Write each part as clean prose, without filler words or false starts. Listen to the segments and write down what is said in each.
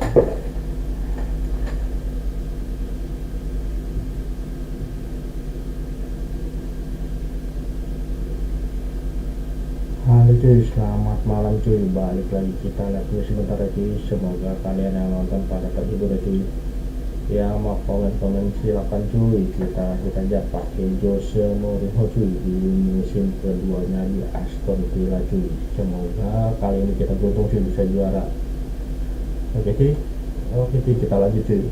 Halo cuy, selamat malam cuy. Balik lagi kita lihat dulu sebentar ya cuy. Semoga kalian yang nonton pada terhibur ya cuy. Yang mau komen-komen silakan cuy. Kita lanjut aja pakai Jose MOURINHO cuy di musim keduanya di Aston Villa cuy. Semoga kali ini kita beruntung cuy bisa juara. Oke cuy. Oke cuy, kita lanjut cuy.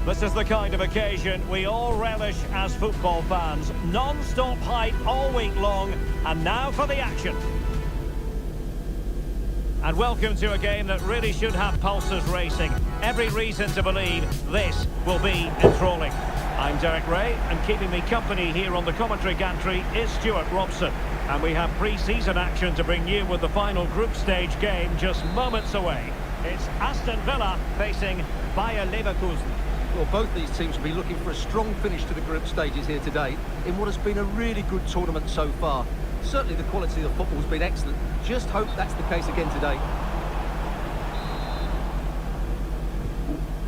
This is the kind of occasion we all relish as football fans. Non-stop hype all week long, and now for the action. And welcome to a game that really should have pulses racing. Every reason to believe this will be enthralling. I'm Derek Ray, and keeping me company here on the commentary gantry is Stuart Robson. And we have pre-season action to bring you with the final group stage game just moments away. It's Aston Villa facing Bayer Leverkusen. Well, both these teams will be looking for a strong finish to the group stages here today in what has been a really good tournament so far. Certainly the quality of the football has been excellent. Just hope that's the case again today.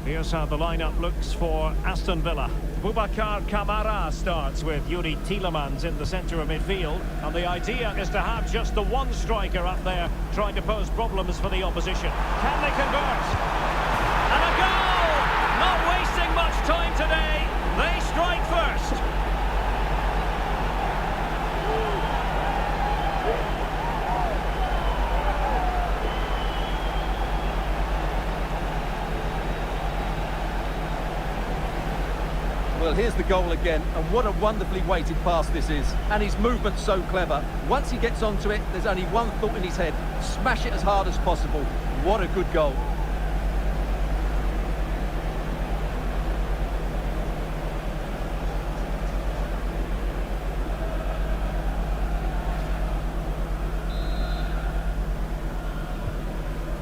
Here's how the lineup looks for Aston Villa. Boubacar Kamara starts with Yuri Tielemans in the centre of midfield. And the idea is to have just the one striker up there trying to pose problems for the opposition. Can they convert? And a goal! Not wasting much time today. They strike first. Well, here's the goal again, and what a wonderfully weighted pass this is. And his movement's so clever. Once he gets onto it, there's only one thought in his head. Smash it as hard as possible. What a good goal.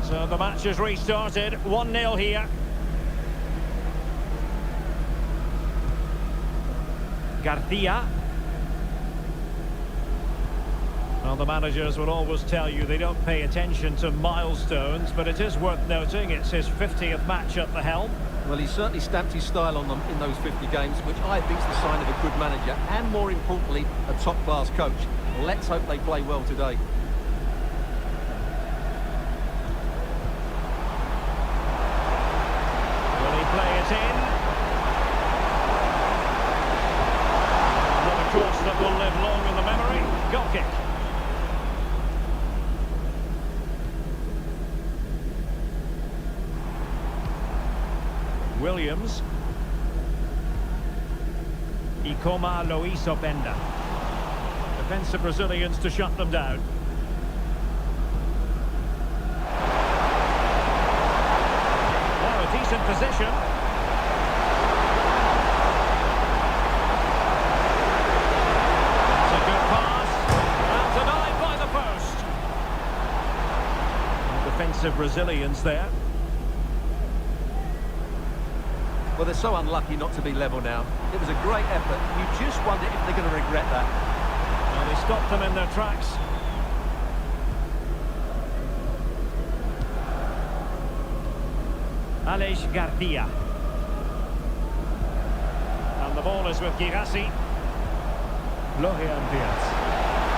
So the match has restarted. 1-0 here. Garcia. Well, the managers will always tell you they don't pay attention to milestones, but it is worth noting it's his 50th match at the helm. Well, he certainly stamped his style on them in those 50 games, which I think is the sign of a good manager and, more importantly, a top-class coach. Let's hope they play well today. Will he play it in? Cross that will live long in the memory. Goal kick. Williams. Ikoma Loiso Benda. Defensive Brazilians to shut them down. Well, a decent position. Defensive Brazilians there. Well, they're so unlucky not to be level now. It was a great effort. You just wonder if they're going to regret that. Well, they stopped them in their tracks. Aleix Garcia. And the ball is with Girassi. Florian Diaz.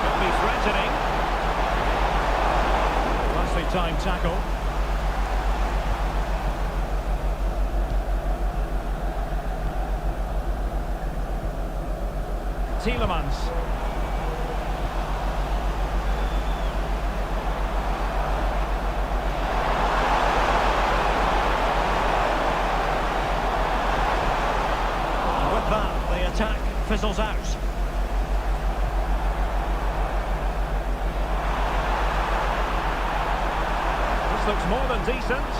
Could be threatening. Time tackle. Tielemans. And with that, the attack fizzles out. Looks more than decent.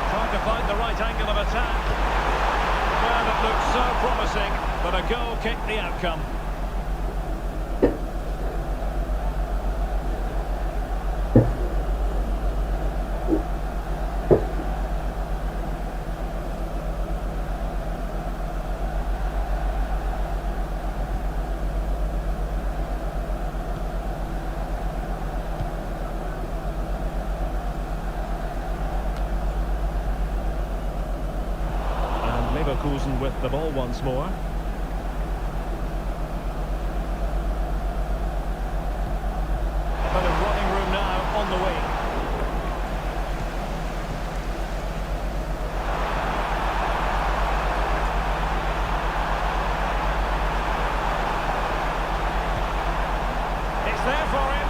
Trying to find the right angle of attack. Well, it looked so promising, but a goal kicked the outcome. Leverkusen with the ball once more. A bit of running room now on the wing. It's there for him.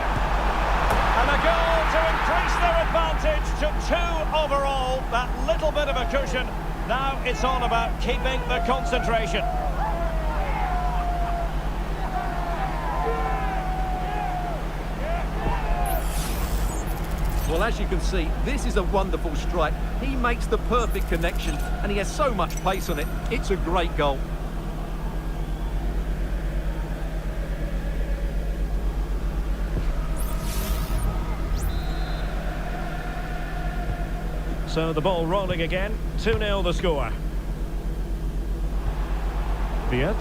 And a goal to increase their advantage to 2 overall. That little bit of a cushion Now it's all about keeping the concentration. Well, as you can see, this is a wonderful strike. He makes the perfect connection, and he has so much pace on it. It's a great goal. So the ball rolling again. 2-0 the score. Fiat.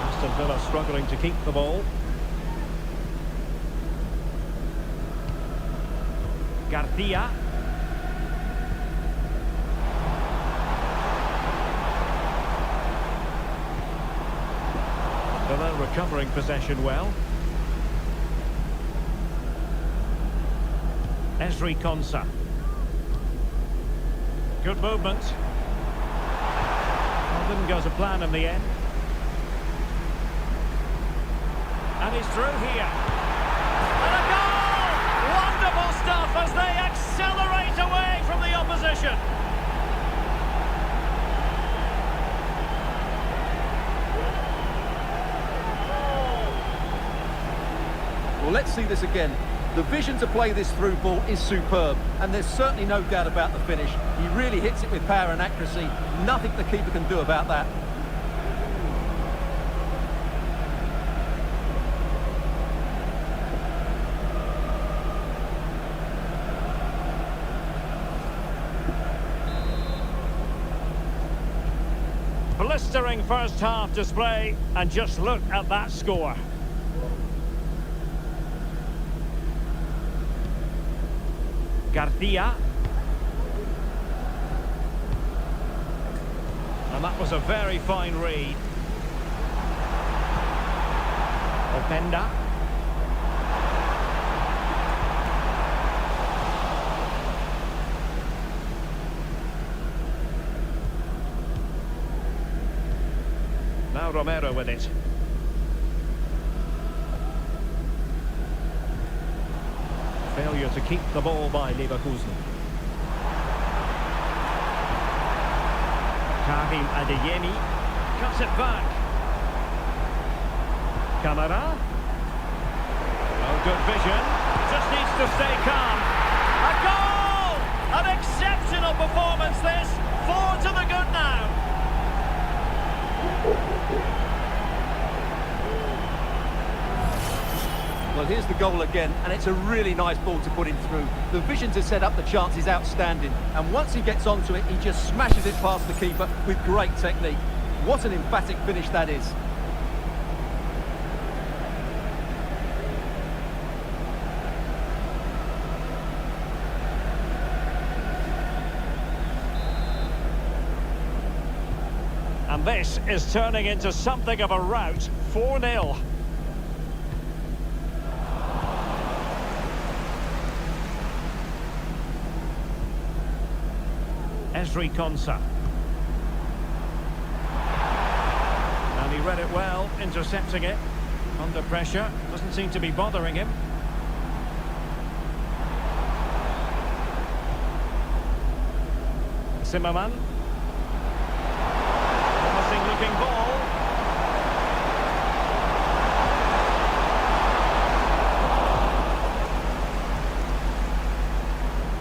Aston Villa struggling to keep the ball. Garcia. Villa recovering possession well. Ezri Konsa. Good movement. Well, didn't go to plan in the end. And he's through here. And a goal! Wonderful stuff as they accelerate away from the opposition. Well, let's see this again. The vision to play this through ball is superb, and there's certainly no doubt about the finish. He really hits it with power and accuracy. Nothing the keeper can do about that. Blistering first half display, and just look at that score. Garcia. And that was a very fine read. Openda. Now Romero with it. Failure to keep the ball by Leverkusen. Karim Adeyemi cuts it back. Camara. Oh, good vision. Just needs to stay calm. A goal! An exceptional performance this. 4 to the good now. Well, here's the goal again, and it's a really nice ball to put him through. The vision to set up the chance is outstanding, and once he gets onto it, he just smashes it past the keeper with great technique. What an emphatic finish that is. And this is turning into something of a rout. 4-0. Ezri Konsa. And he read it well, intercepting it. Under pressure, doesn't seem to be bothering him. Zimmerman. Promising looking ball.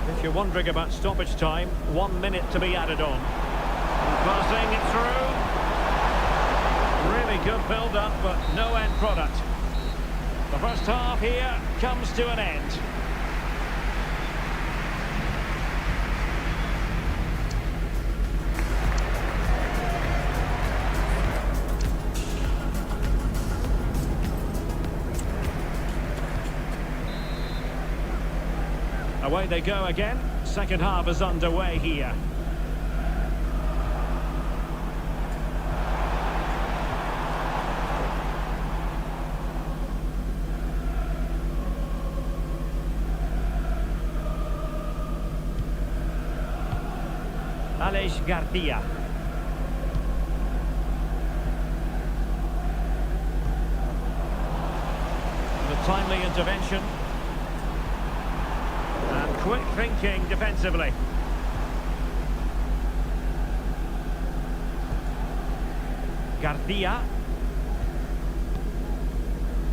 If you're wondering about stoppage time, 1 minute to be added on. And passing it through. Really good build-up, but no end product. The first half here comes to an end. Away they go again. Second half is underway here. Aleix Garcia. Timely intervention. And quick thinking defensively. Garcia.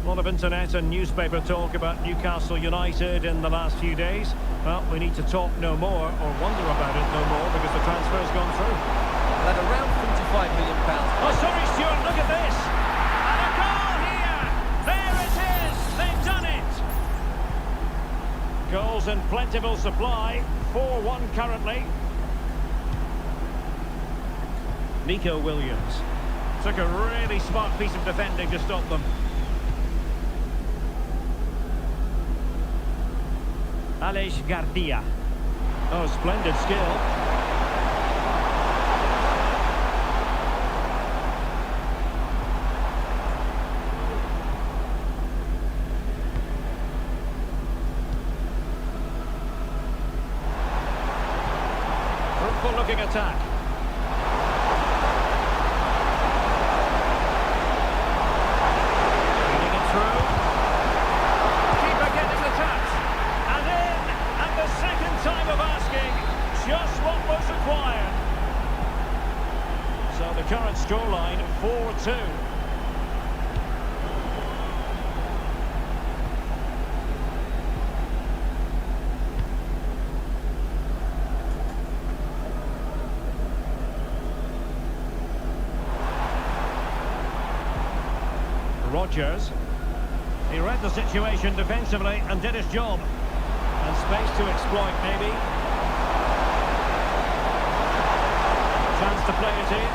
A lot of internet and newspaper talk about Newcastle United in the last few days. Well, we need to talk no more, or wonder about it no more, because the transfer's gone through. At around £45 million. Oh, sorry, Stuart, look at this! And a goal here! There it is! They've done it! Goals in plentiful supply. 4-1 currently. Nico Williams. Took a really smart piece of defending to stop them. Alex Garcia. Oh, splendid skill. Fruitful looking attack. Feeding it through. Keeper getting the touch. And in, and the second time of asking, just what was required. So the current scoreline, 4-2. Rodgers. He read the situation defensively and did his job. And space to exploit, maybe. Chance to play it in.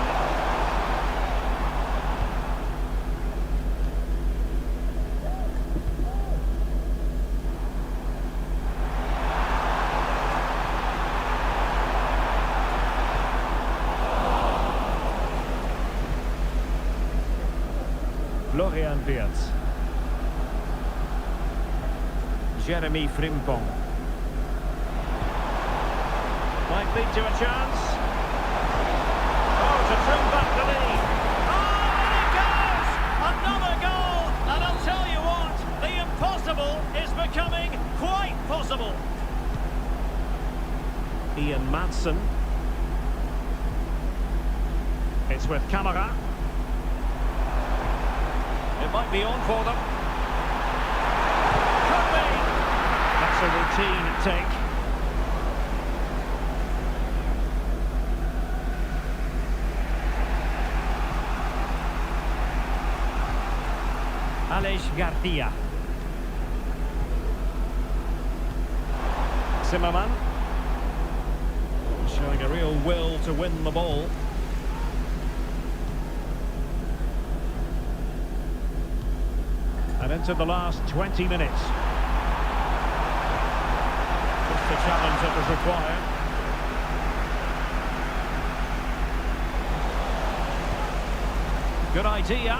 Florian Wirtz. Jeremy Frimpong. Might lead to a chance. Oh, to trim back the lead. Oh, and it goes! Another goal! And I'll tell you what, the impossible is becoming quite possible. Ian Madsen. It's with Camara. It might be on for them. Could be. That's a routine take. Alex Garcia. Zimmerman. Showing a real will to win the ball. And into the last 20 minutes. Just the challenge that was required. Good idea.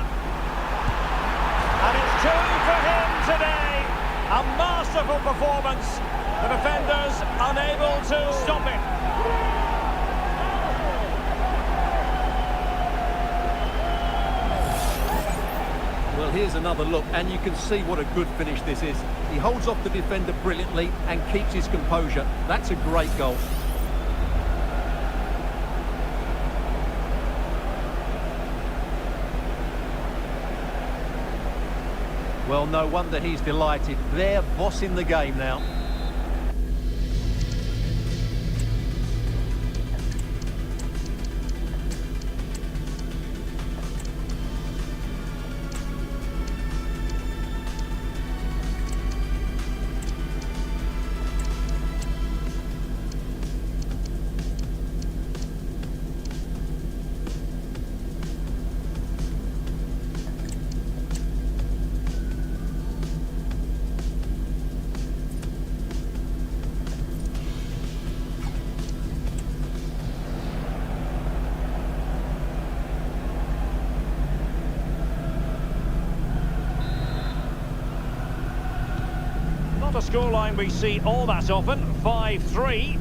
And it's 2 for him today. A masterful performance. The defenders unable to stop it. Well, here's another look, and you can see what a good finish this is. He holds off the defender brilliantly and keeps his composure. That's a great goal. Well, no wonder he's delighted. They're bossing the game now. Not a scoreline we see all that often. 5-3.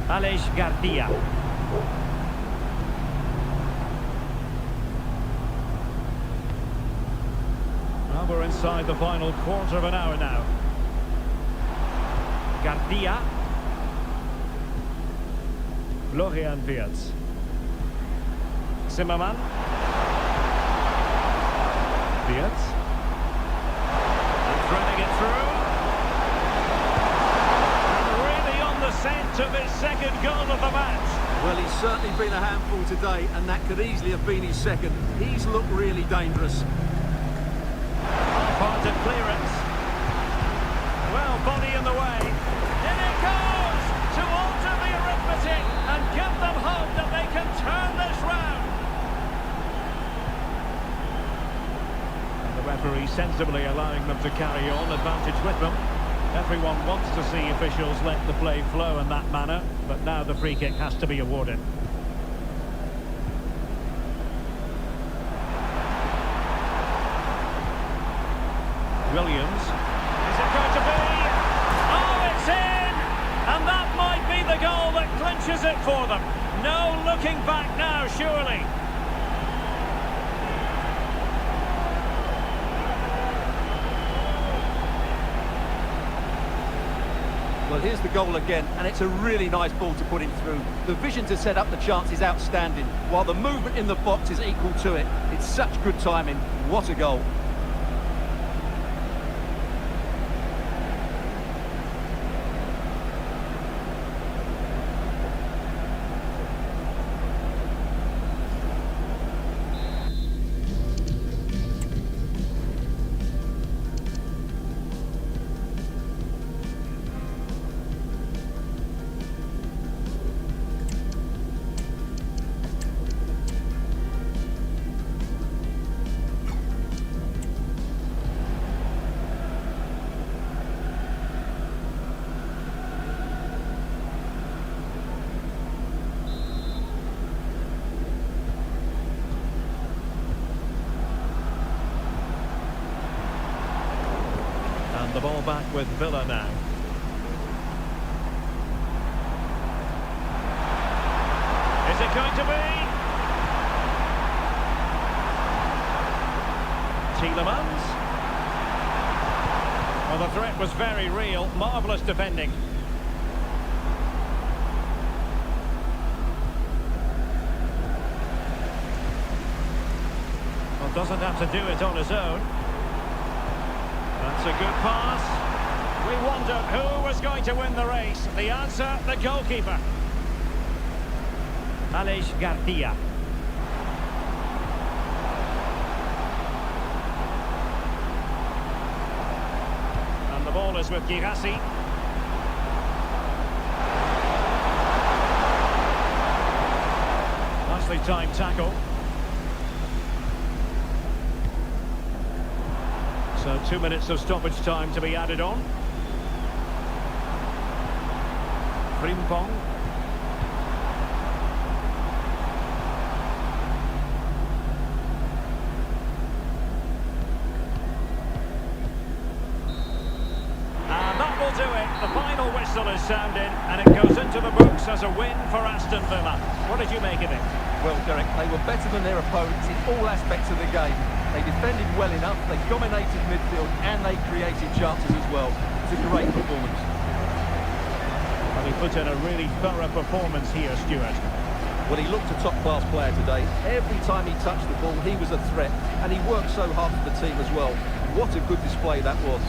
Alex Garcia. we're inside the final quarter of an hour now. Garcia. Florian Wirtz. Zimmerman. Wirtz. And threading it through. And really on the scent of his second goal of the match. Well, he's certainly been a handful today, and that could easily have been his second. He's looked really dangerous. Half-hearted clearance. Well, body in the way. In it goes to alter the arithmetic and give them hope that they can turn this round. And the referee sensibly allowing them to carry on, advantage with them. Everyone wants to see officials let the play flow in that manner, but now the free kick has to be awarded. Williams. Is it going to be? Oh, it's in! And that might be the goal that clinches it for them. No looking back now, surely. Well, here's the goal again, and it's a really nice ball to put him through. The vision to set up the chance is outstanding, while the movement in the box is equal to it. It's such good timing. What a goal. The ball back with Villa now. Is it going to be? Tielemans. Well, the threat was very real. Marvellous defending. Well, doesn't have to do it on his own. That's a good pass. We wondered who was going to win the race. The answer, the goalkeeper. Aleix Garcia. And the ball is with Girassi. Nicely timed tackle. So 2 minutes of stoppage time to be added on. Frimpong. And that will do it. The final whistle is sounded and it goes into the books as a win for Aston Villa. What did you make of it? Well, Derek, they were better than their opponents in all aspects of the game. They defended well enough, they dominated midfield, and they created chances as well. It's a great performance. Well, he put in a really thorough performance here, Stuart. Well, he looked a top-class player today. Every time he touched the ball, he was a threat, and he worked so hard for the team as well. What a good display that was.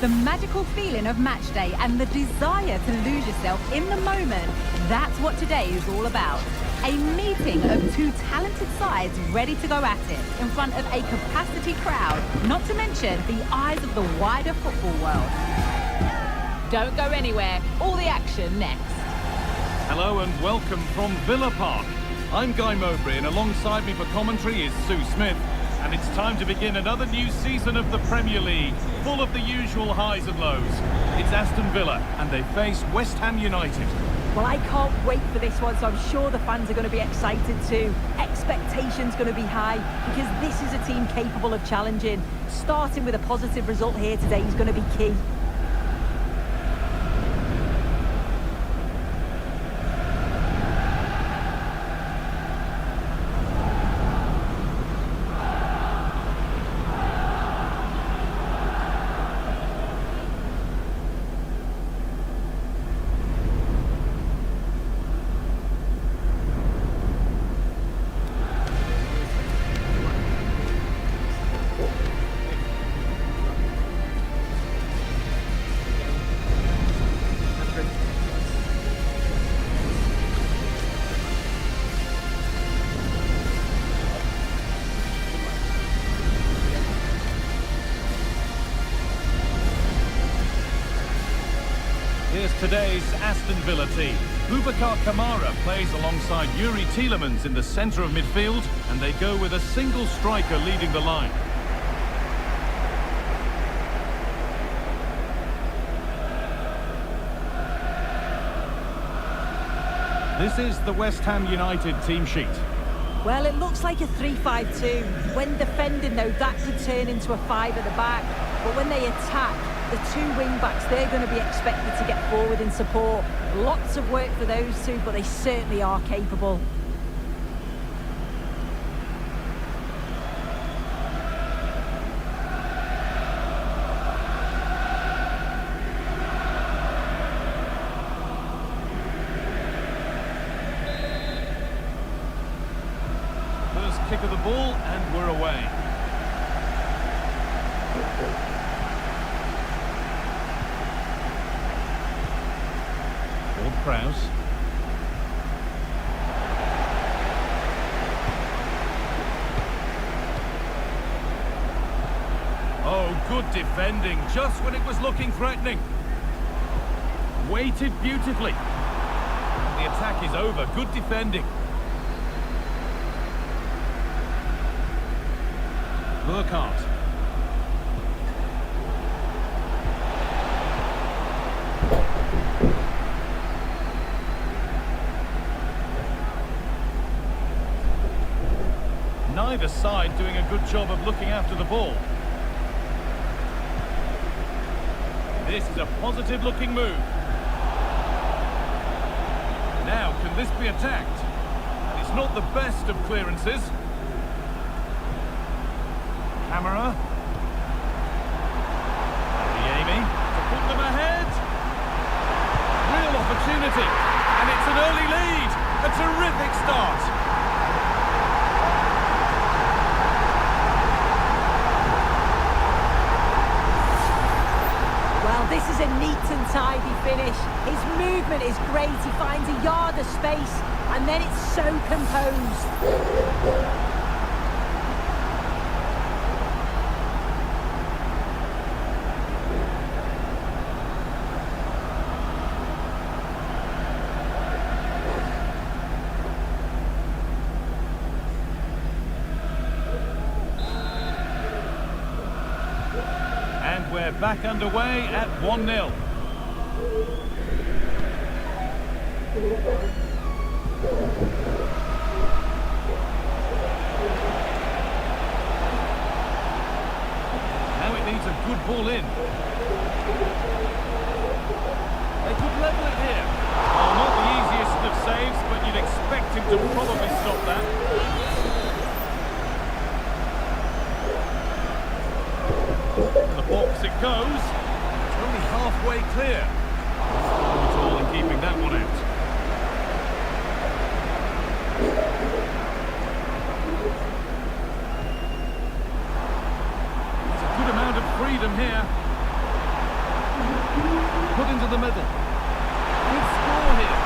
The magical feeling of match day and the desire to lose yourself in the moment, that's what today is all about. A meeting of two talented sides ready to go at it in front of a capacity crowd, not to mention the eyes of the wider football world. Don't go anywhere, all the action next. Hello and welcome from Villa Park. I'm Guy Mowbray and alongside me for commentary is Sue Smith. And it's time to begin another new season of the Premier League, full of the usual highs and lows. It's Aston Villa and they face West Ham United. Well, I can't wait for this one, so I'm sure the fans are going to be excited too. Expectations going to be high because this is a team capable of challenging. Starting with a positive result here today is going to be key. Here's today's Aston Villa team. Boubacar Kamara plays alongside Yuri Tielemans in the centre of midfield, and they go with a single striker leading the line. This is the West Ham United team sheet. Well, it looks like a 3-5-2. When defending, though, that could turn into a 5 at the back. But when they attack, the two wing-backs, they're going to be expected to get forward in support. Lots of work for those two, but they certainly are capable. ball and we're away. Prowse. Oh, good defending, just when it was looking threatening. Waited beautifully. The attack is over, good defending. Burkhardt. Neither side doing a good job of looking after the ball. This is a positive looking move. Now, can this be attacked? It's not the best of clearances. Camera. Amy to put them ahead. Real opportunity. And it's an early lead. A terrific start. This is a neat and tidy finish. His movement is great. He finds a yard of space, and then it's so composed. We're back underway at 1-0. Now it needs a good ball in. They could level it here. Well, not the easiest of saves, but you'd expect him to probably stop that. Box it goes. It's only halfway clear. It's all in keeping that one out. There's a good amount of freedom here. Put into the middle. Good score here.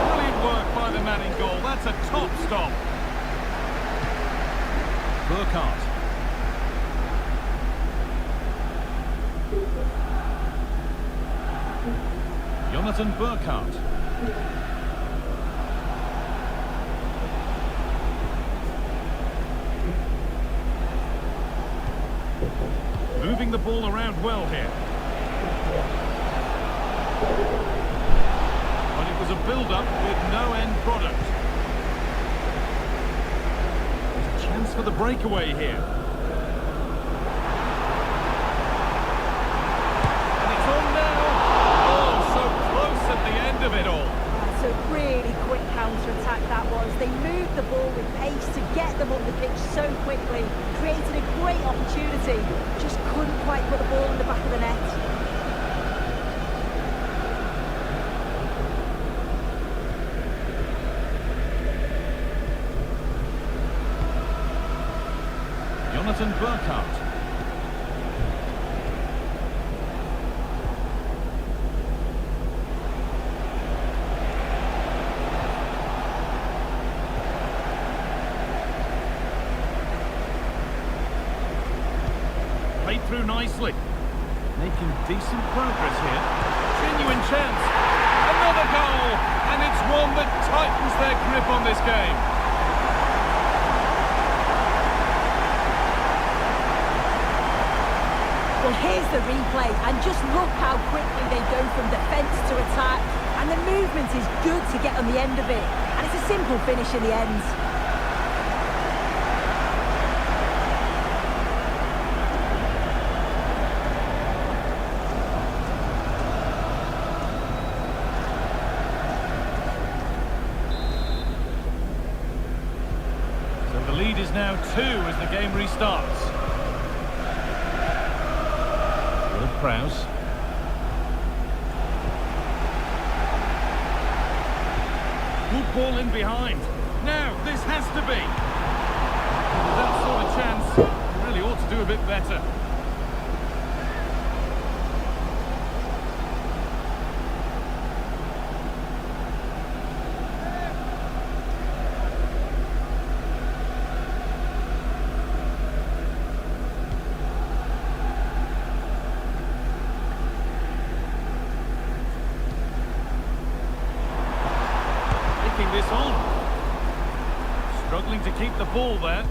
Brilliant work by the man in goal. That's a top stop. Burkhardt. Jonathan Burkhardt. Moving the ball around well here. But it was a build-up with no end product. There's a chance for the breakaway here. Of it all. That's a really quick counter-attack that was. They moved the ball with pace to get them up the pitch so quickly, created a great opportunity, just couldn't quite put the ball in the back of the net. Jonathan Burkhardt. Through nicely, making decent progress here. Genuine chance, another goal, and it's one that tightens their grip on this game. Well, here's the replay, and just look how quickly they go from defence to attack, and the movement is good to get on the end of it, and it's a simple finish in the end. Now 2 as the game restarts. Good Prowse. Good ball in behind. Now this has to be. With that sort of chance, he really ought to do a bit better. This on. Struggling to keep the ball there.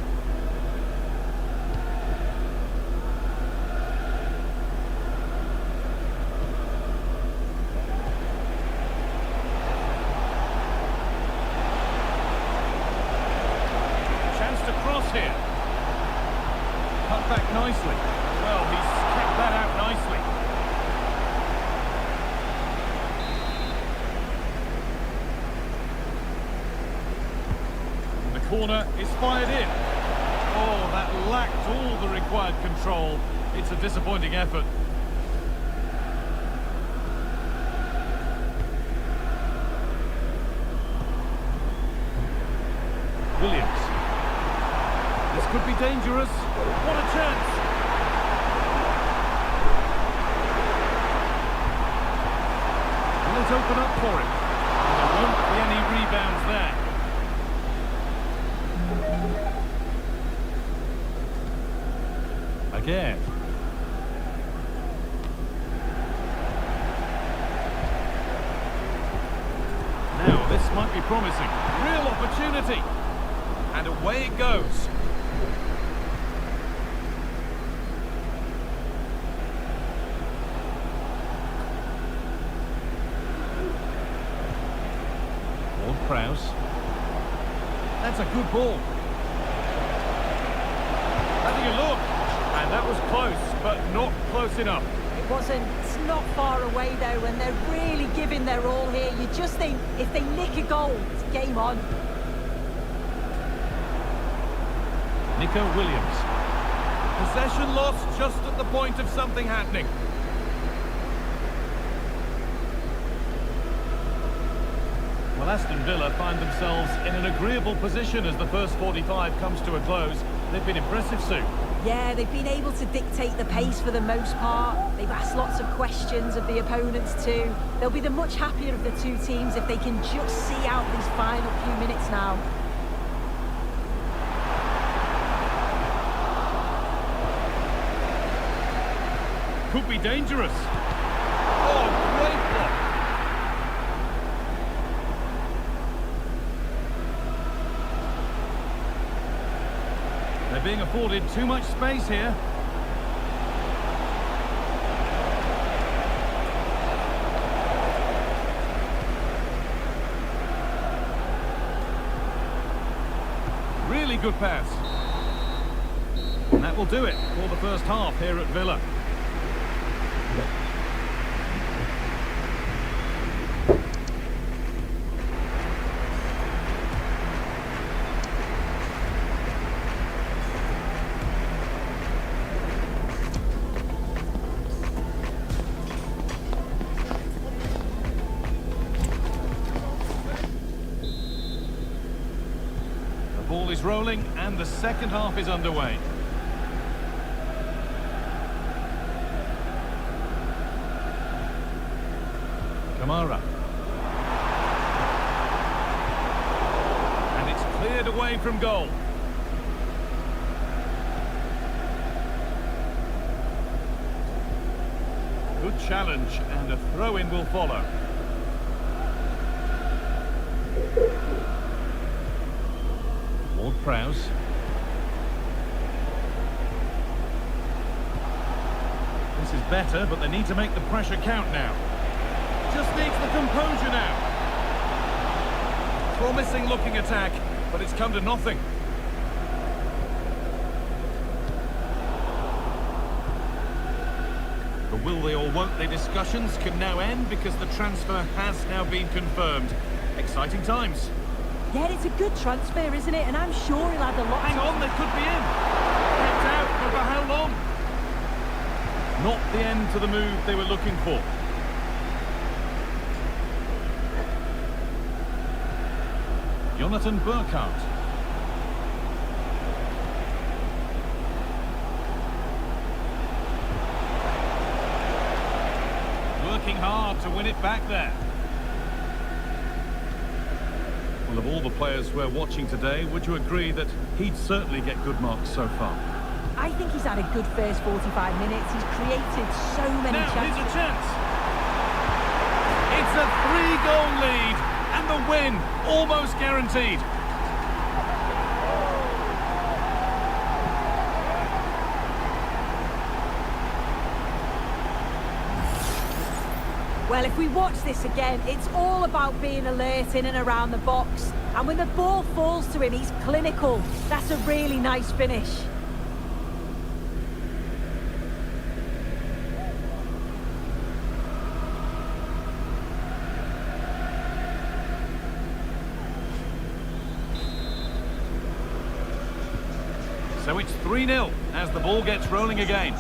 Chance to cross here. Cut back nicely. Well, he's kept that out nicely. Corner is fired in. Oh, that lacked all the required control. It's a disappointing effort. Williams. This could be dangerous. What a chance! Will it open up for him? There won't be any rebounds there. Again. Now, this might be promising. Real opportunity. And away it goes. Ward-Prowse. That's a good ball. Having a look. And that was close, but not close enough. It wasn't. It's not far away, though, and they're really giving their all here. You just think, if they nick a goal, it's game on. Nico Williams. Possession lost just at the point of something happening. Well, Aston Villa find themselves in an agreeable position as the first 45 comes to a close. They've been impressive, Sue. Yeah, they've been able to dictate the pace for the most part. They've asked lots of questions of the opponents too. They'll be the much happier of the two teams if they can just see out these final few minutes now. Could be dangerous. Oh, great block. They're being afforded too much space here. Really good pass. And that will do it for the first half here at Villa. Ball is rolling and the second half is underway. Kamara. And it's cleared away from goal. Good challenge and a throw-in will follow. Ward-Prowse. This is better, but they need to make the pressure count now. Just needs the composure now. Promising looking attack, but it's come to nothing. The will they or won't they discussions can now end because the transfer has now been confirmed. Exciting times. Yeah, it's a good transfer, isn't it? And I'm sure he'll add a lot. Hang on, they could be in. Kept out, but for how long? Not the end to the move they were looking for. Jonathan Burkhardt. working hard to win it back there. Well, of all the players we're watching today, would you agree that he'd certainly get good marks so far? I think he's had a good first 45 minutes. He's created so many Now, chances. here's a chance. It's a 3-goal lead, and the win almost guaranteed. Well, if we watch this again, it's all about being alert in and around the box. And when the ball falls to him, he's clinical. That's a really nice finish. So it's 3-0 as the ball gets rolling again.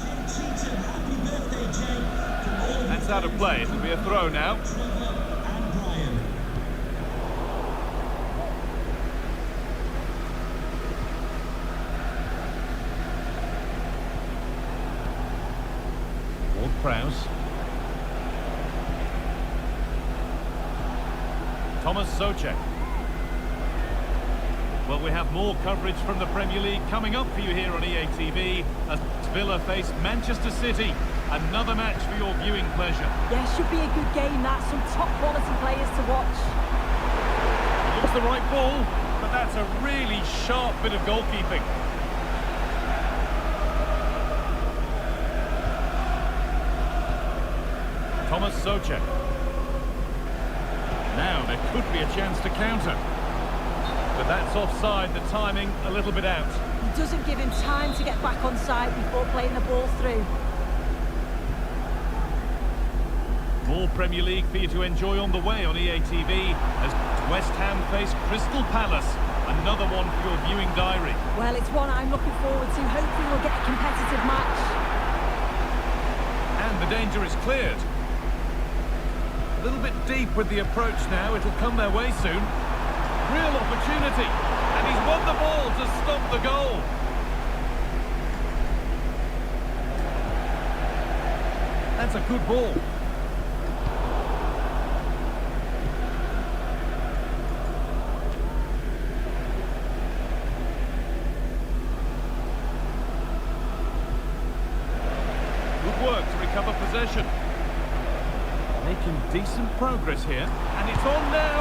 That's out of play. It'll be a throw now. Ward-Prowse. Thomas Souček. Well, we have more coverage from the Premier League coming up for you here on EA TV as Villa face Manchester City. Another match for your viewing pleasure. Yeah, should be a good game, that. Some top quality players to watch. It looks the right ball, but that's a really sharp bit of goalkeeping. Thomas Souček. Now there could be a chance to counter. But that's offside, the timing a little bit out. He doesn't give him time to get back on side before playing the ball through. More Premier League for you to enjoy on the way on EA TV as West Ham face Crystal Palace. Another one for your viewing diary. Well, it's one I'm looking forward to. Hopefully we'll get a competitive match. And the danger is cleared. A little bit deep with the approach now. It'll come their way soon. Real opportunity. And he's won the ball to stop the goal. That's a good ball. Work to recover possession. Making decent progress here. And it's on now.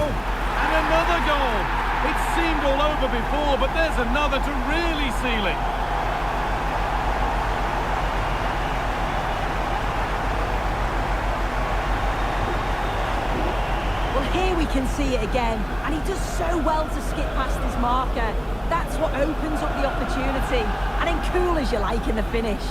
And another goal. It seemed all over before, but there's another to really seal it. Well, here we can see it again. And he does so well to skip past his marker. That's what opens up the opportunity. And then cool as you like in the finish.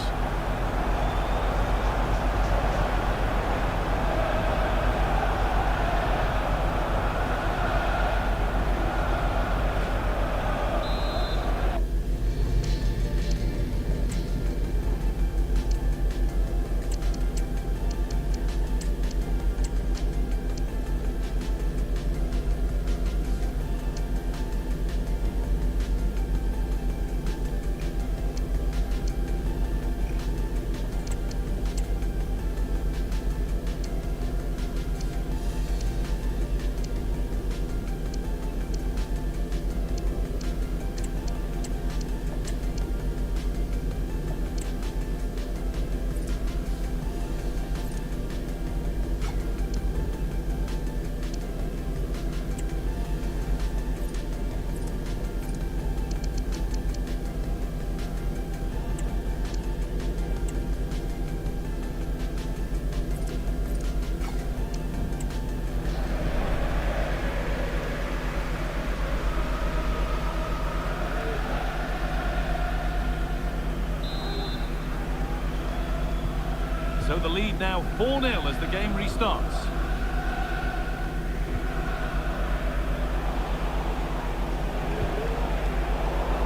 So the lead now 4-0 as the game restarts.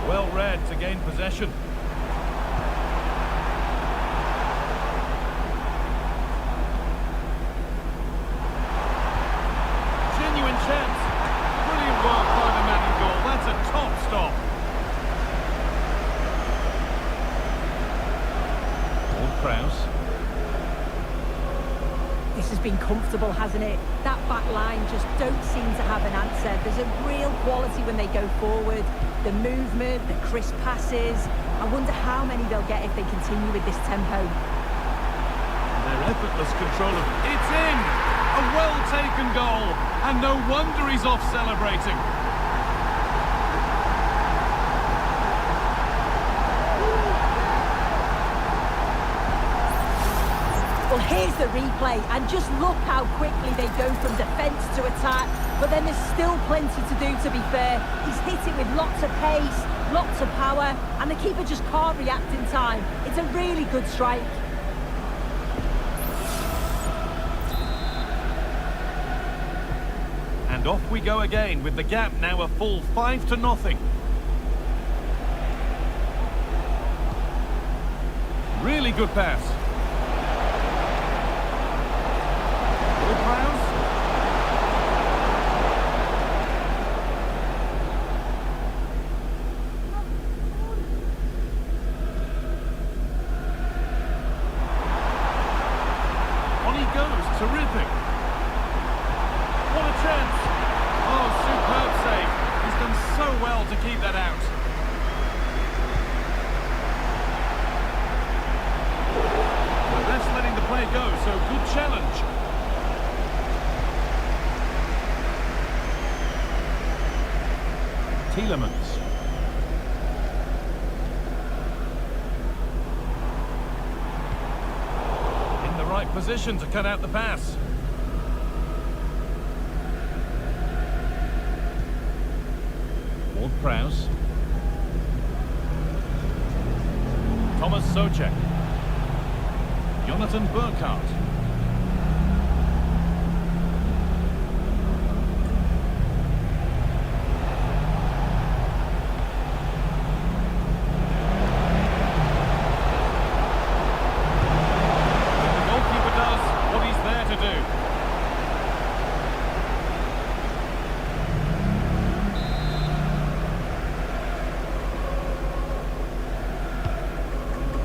Well read to gain possession. Genuine chance. Brilliant work by the man in goal. That's a top stop. Ward-Prowse. this has been comfortable, hasn't it? That back line just don't seem to have an answer. There's a real quality when they go forward. The movement, the crisp passes. I wonder how many they'll get if they continue with this tempo. Their effortless control of... It's in! A well-taken goal! And no wonder he's off celebrating. Well, here's the replay, and just look how quickly they go from defence to attack. But then there's still plenty to do, to be fair. He's hit it with lots of pace, lots of power, and the keeper just can't react in time. It's a really good strike. And off we go again, with the gap now a full 5-0. Really good pass. On he goes, terrific. What a chance. Oh, superb save. He's done so well to keep that out. Well, that's letting the play go, so good challenge. Tielemans. In the right position to cut out the pass. Ward-Prowse. Thomas Soucek. Jonathan Burkhardt. The goalkeeper does what he's there to do.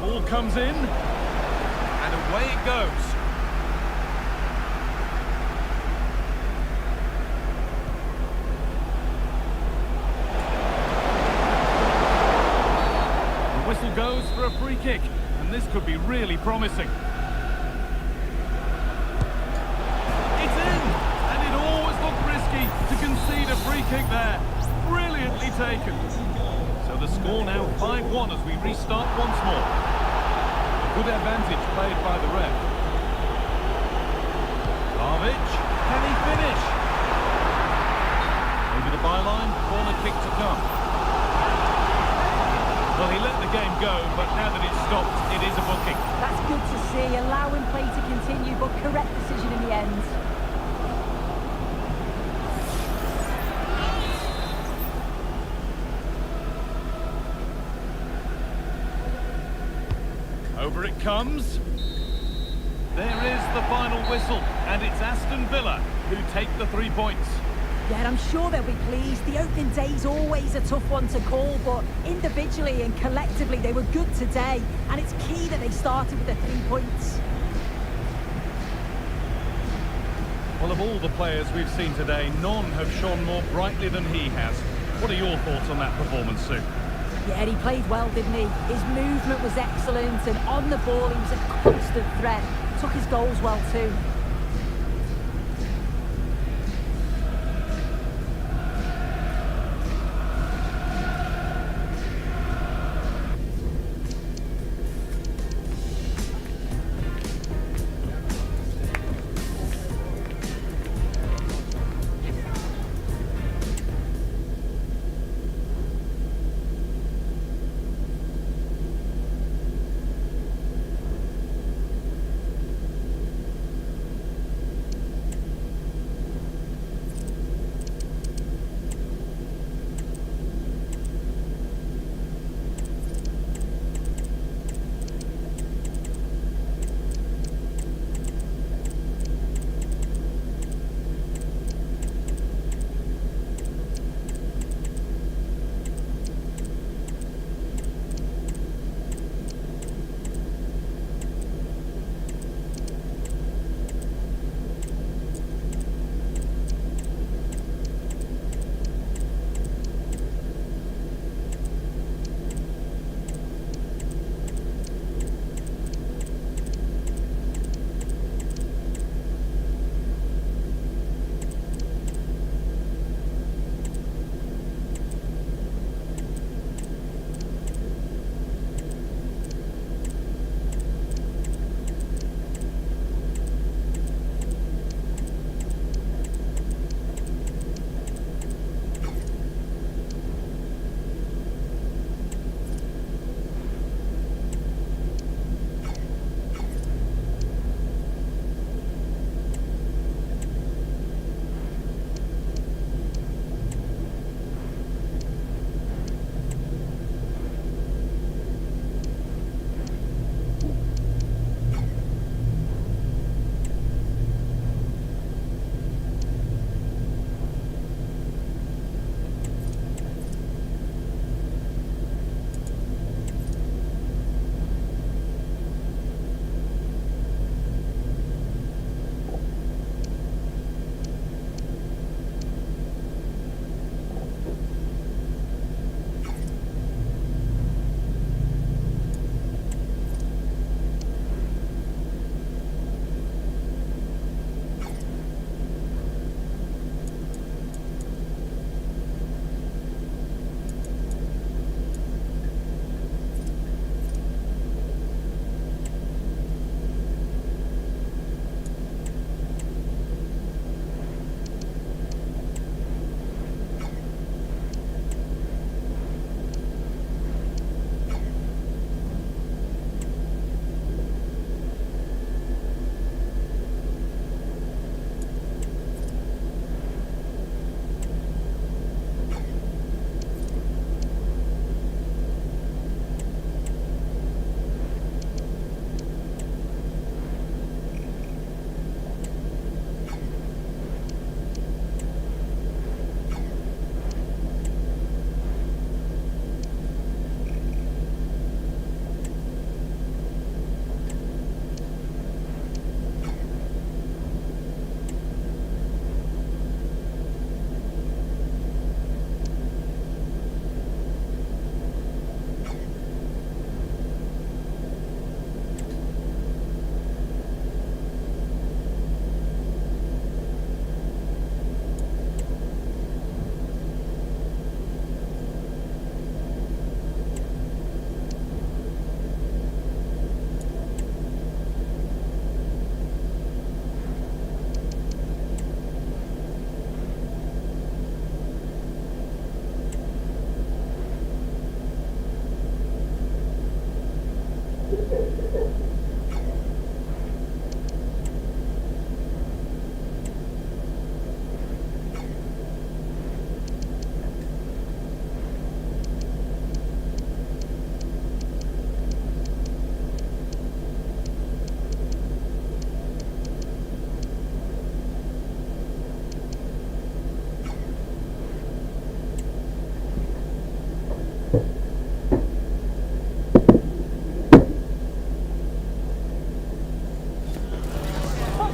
Ball comes in, and away it goes. The whistle goes for a free kick, and this could be really promising. It's in, and it always looked risky to concede a free kick there. Brilliantly taken. So the score now 5-1 as we restart once more. A good advantage played by the ref. Vlahovic, can he finish? Over the byline, corner kick to come. Well, he let the game go, but now that it's stopped, it is a booking. That's good to see, allowing play to continue, but correct decision in the end. Over it comes. There is the final whistle, and it's Aston Villa who take the 3 points. Yeah, and I'm sure they'll be pleased. The opening day's always a tough one to call, but individually and collectively they were good today, and it's key that they started with the 3 points. Well, of all the players we've seen today, none have shone more brightly than he has. What are your thoughts on that performance, Sue? Yeah, he played well, didn't he? His movement was excellent, and on the ball he was a constant threat. Took his goals well too.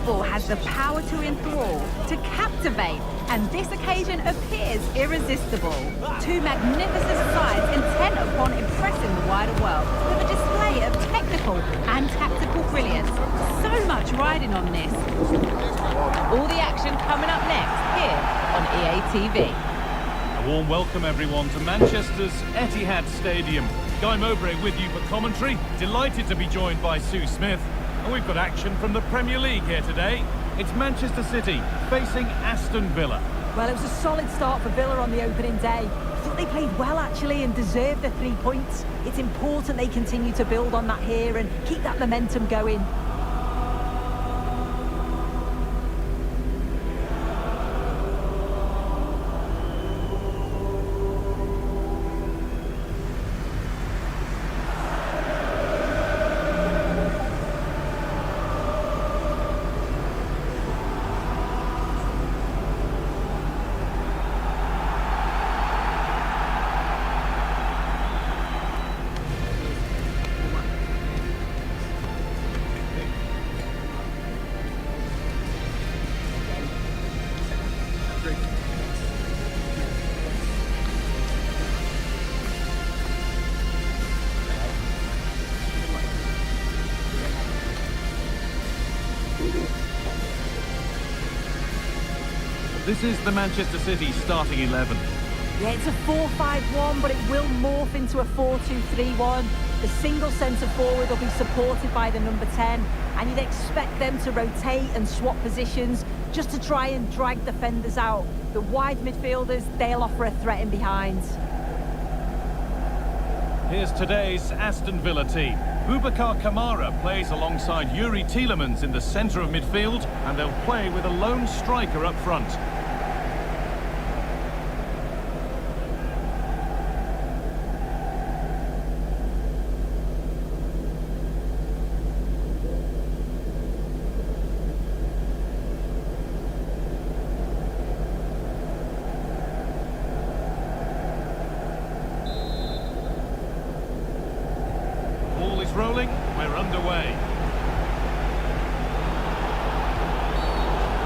football has the power to enthrall, to captivate, and this occasion appears irresistible. Two magnificent sides intent upon impressing the wider world with a display of technical and tactical brilliance. So much riding on this. All the action coming up next here on EA TV. A warm welcome, everyone, to Manchester's Etihad Stadium. Guy Mowbray with you for commentary. Delighted to be joined by Sue Smith. And we've got action from the Premier League here today. It's Manchester City facing Aston Villa. Well, it was a solid start for Villa on the opening day. I thought they played well, actually, and deserved the 3 points. It's important they continue to build on that here and keep that momentum going. This is the Manchester City starting 11. Yeah, it's a 4-5-1, but it will morph into a 4-2-3-1. The single centre forward will be supported by the number 10, and you'd expect them to rotate and swap positions just to try and drag defenders out. The wide midfielders, they'll offer a threat in behind. Here's today's Aston Villa team. Boubacar Kamara plays alongside Yuri Tielemans in the centre of midfield, and they'll play with a lone striker up front. Rolling, we're underway.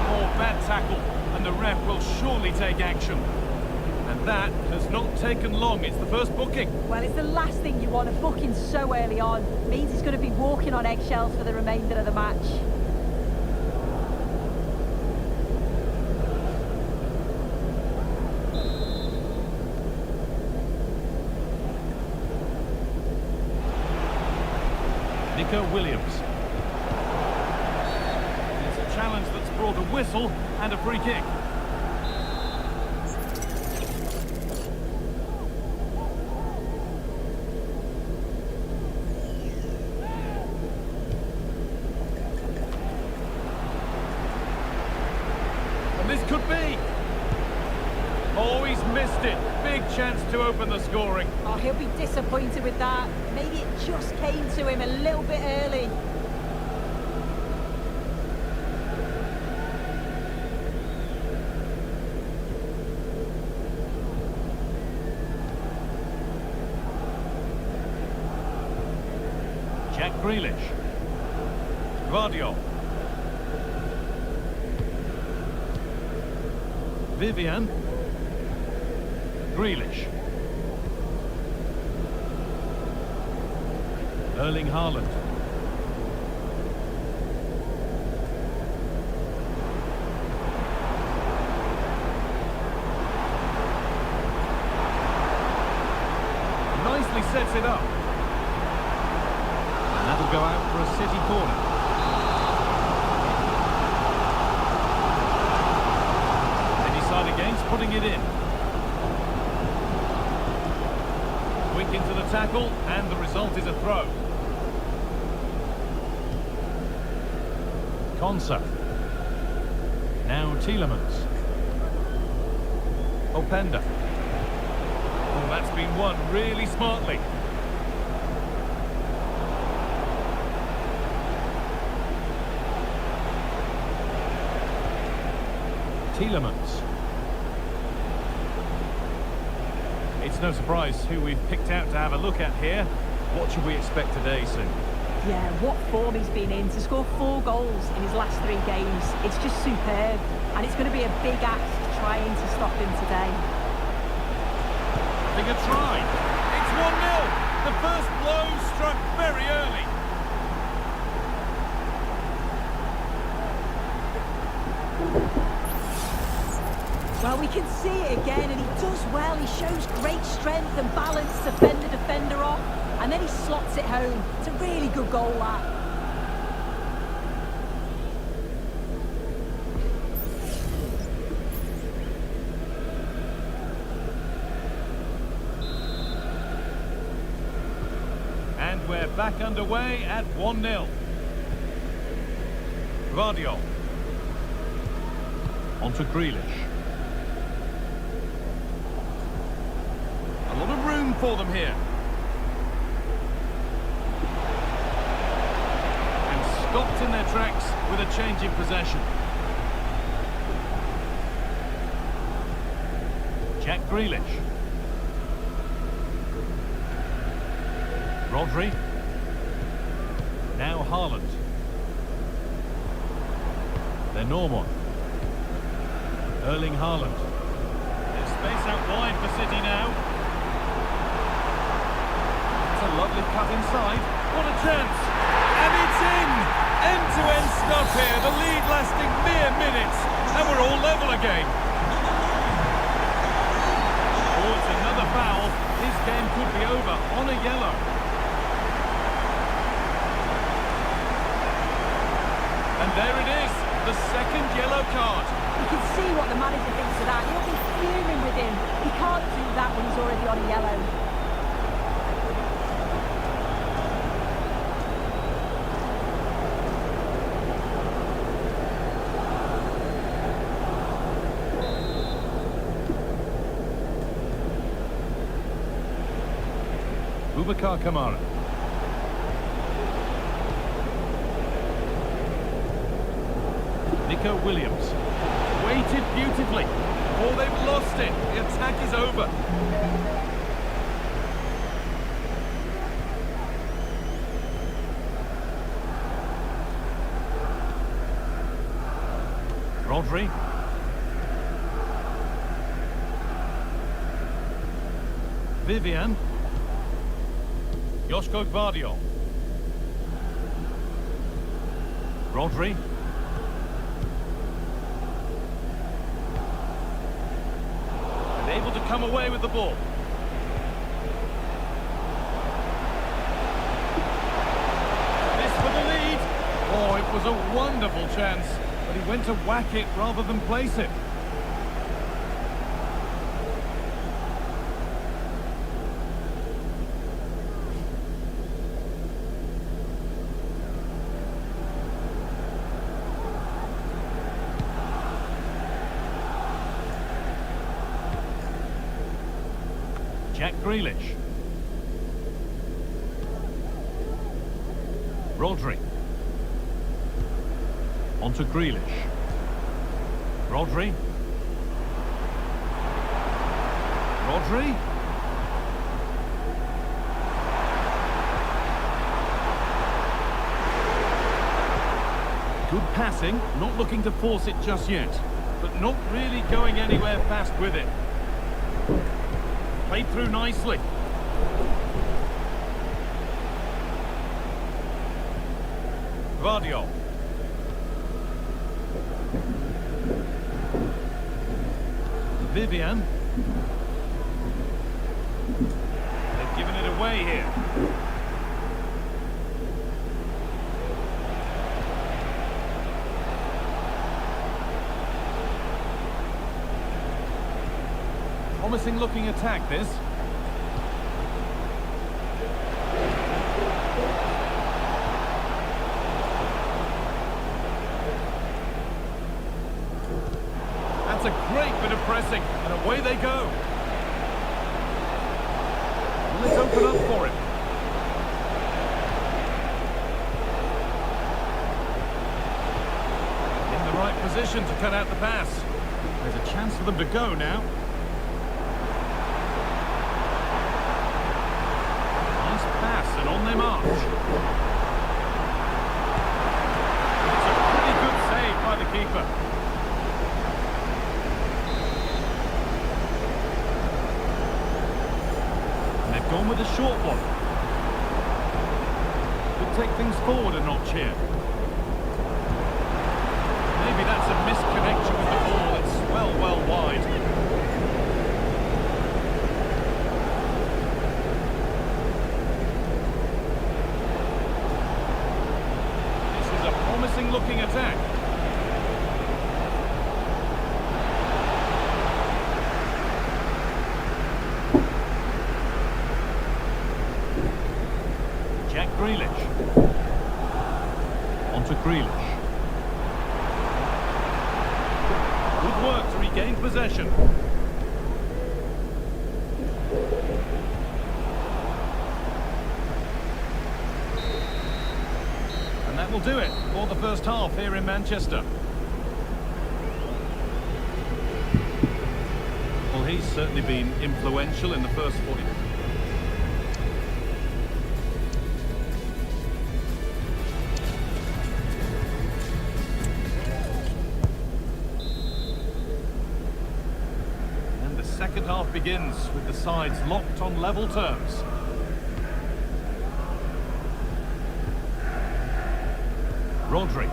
Oh, bad tackle, and the ref will surely take action. And that has not taken long. It's the first booking. Well, it's the last thing you want. A booking so early on means he's going to be walking on eggshells for the remainder of the match. Williams. It's a challenge that's brought a whistle and a free kick. And this could be. Oh, he's missed it. Big chance to open the scoring. Oh, he'll be disappointed with that. Maybe it just came to him a little bit early. Jack Grealish. Guardiola. Vivian. Grealish. Erling Haaland. Nicely sets it up. And that'll go out for a City corner. They decide against putting it in. Quick into the tackle, and the result is a throw. Konsa. Now Tielemans. Openda. Oh, that's been won really smartly. Tielemans. It's no surprise who we've picked out to have a look at here. What should we expect today, Sue? Yeah, what form he's been in to score 4 goals in his last 3 games. It's just superb, and it's going to be a big ask trying to stop him today. Having a try. It's 1-0. The first blow struck very early. Well, we can see it again, and he does well. He shows great strength and balance to fend the defender off, and then he slots it home. It's a really good goal, that. And we're back underway at 1-0. Vardio. On to Grealish. A lot of room for them here. And stopped in their tracks with a change in possession. Jack Grealish. Rodri. Now Haaland. They're Norman. Erling Haaland. There's space out wide for City now. It's a lovely cut inside. What a chance! And it's in! End-to-end stuff here. The lead lasting mere minutes. And we're all level again. Oh, it's another foul. His game could be over on a yellow. And there it is. The second yellow card. You can see what the manager thinks of that. He'll be fuming with him. He can't do that when he's already on a yellow. Boubacar Kamara. Nico Williams. Waited beautifully. Oh, they've lost it. The attack is over. Rodri. Vivian. Joško Gvardiol. Rodri. And able to come away with the ball. This for the lead. Oh, it was a wonderful chance, but he went to whack it rather than place it. Jack Grealish. Rodri. On to Grealish. Rodri. Rodri. Good passing, not looking to force it just yet, but not really going anywhere fast with it. Played through nicely. Gvardiol. Vivian. They've given it away here. Promising looking attack, this. That's a great bit of pressing, and away they go. Let's open up for him. In the right position to cut out the pass. There's a chance for them to go now. Nice pass, and on they march. in with a short one. Could take things forward a notch here. Maybe that's a misconnection with the ball. It's well wide. This is a promising looking attack. Grealish. On to Grealish. Good work to regain possession. And that will do it for the first half here in Manchester. Well, he's certainly been influential in the first 40 minutes. Second half begins with the sides locked on level terms. Rodri.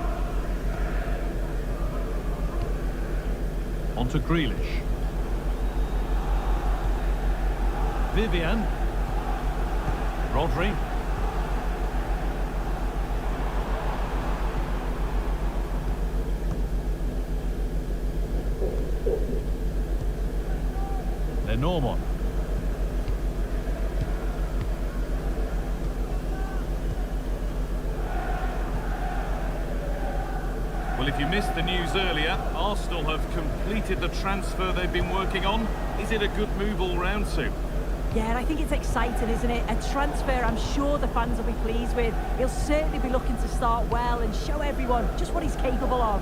On to Grealish. Vivian. Rodri. Norman. Well, if you missed the news earlier, Arsenal have completed the transfer they've been working on. Is it a good move all round, Sue? Yeah, I think it's exciting, isn't it? A transfer I'm sure the fans will be pleased with. He'll certainly be looking to start well and show everyone just what he's capable of.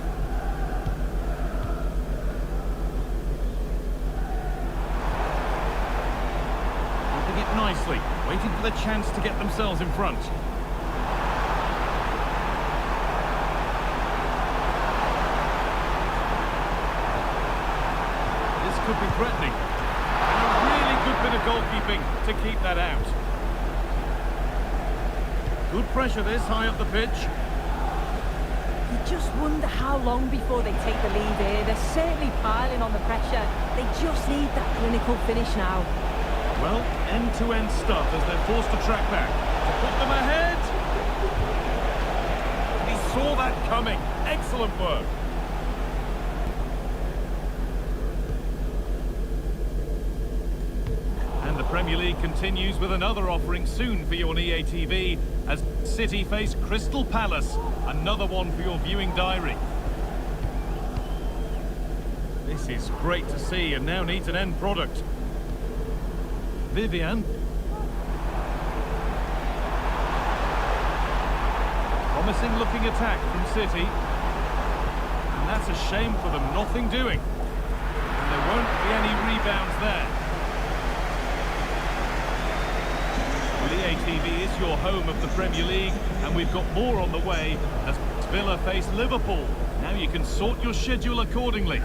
Nicely, waiting for the chance to get themselves in front. This could be threatening. And a really good bit of goalkeeping to keep that out. Good pressure this, high up the pitch. You just wonder how long before they take the lead here. They're certainly piling on the pressure. They just need that clinical finish now. Well, end-to-end stuff as they're forced to track back. To put them ahead! He saw that coming. Excellent work. And the Premier League continues with another offering soon for you on EA TV as City face Crystal Palace. Another one for your viewing diary. This is great to see and now needs an end product. Vivian. Promising looking attack from City. And that's a shame for them, nothing doing. And there won't be any rebounds there. Well, EA TV is your home of the Premier League, and we've got more on the way as Villa face Liverpool. Now you can sort your schedule accordingly.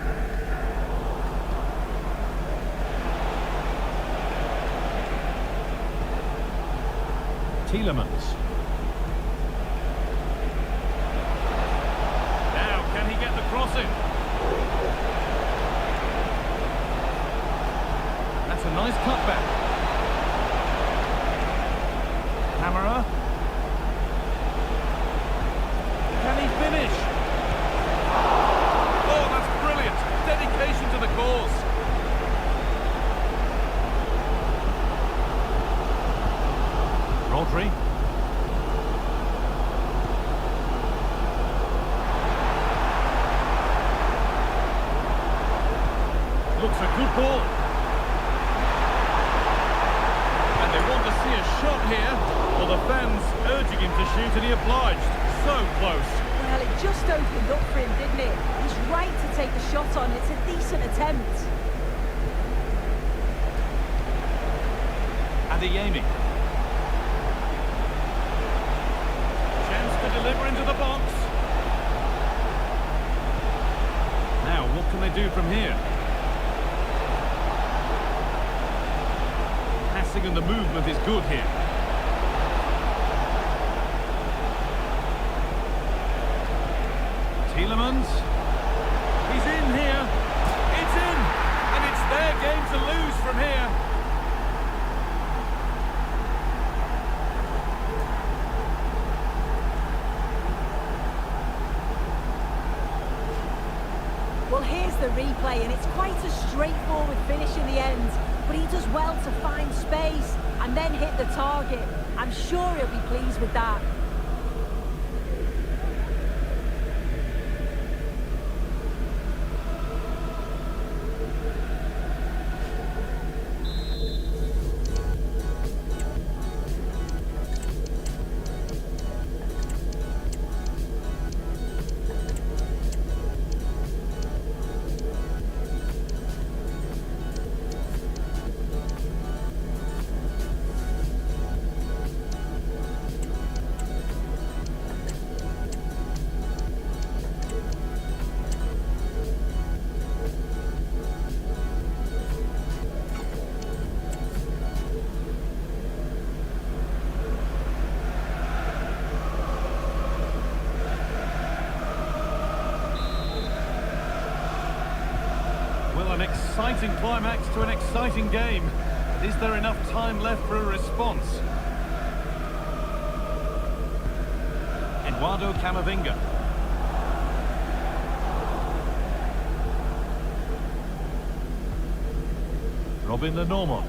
Tielemans. Now, can he get the cross in? That's a nice cutback. Camera. Can he finish? Oh, that's brilliant. Dedication to the cause. Rodri. Looks a good ball. And they want to see a shot here. Well, the fans urging him to shoot and he obliged. So close. Well, it just opened up for him, didn't it? He's right to take the shot on. It's a decent attempt. Adeyemi. To deliver into the box. Now, what can they do from here? passing and the movement is good here. Tielemans. He's in here. It's in. And it's their game to lose from here. Well, here's the replay, and it's quite a straightforward finish in the end. But he does well to find space and then hit the target. I'm sure he'll be pleased with that. An exciting climax to an exciting game. Is there enough time left for a response? Eduardo Camavinga. Robin Lenormand.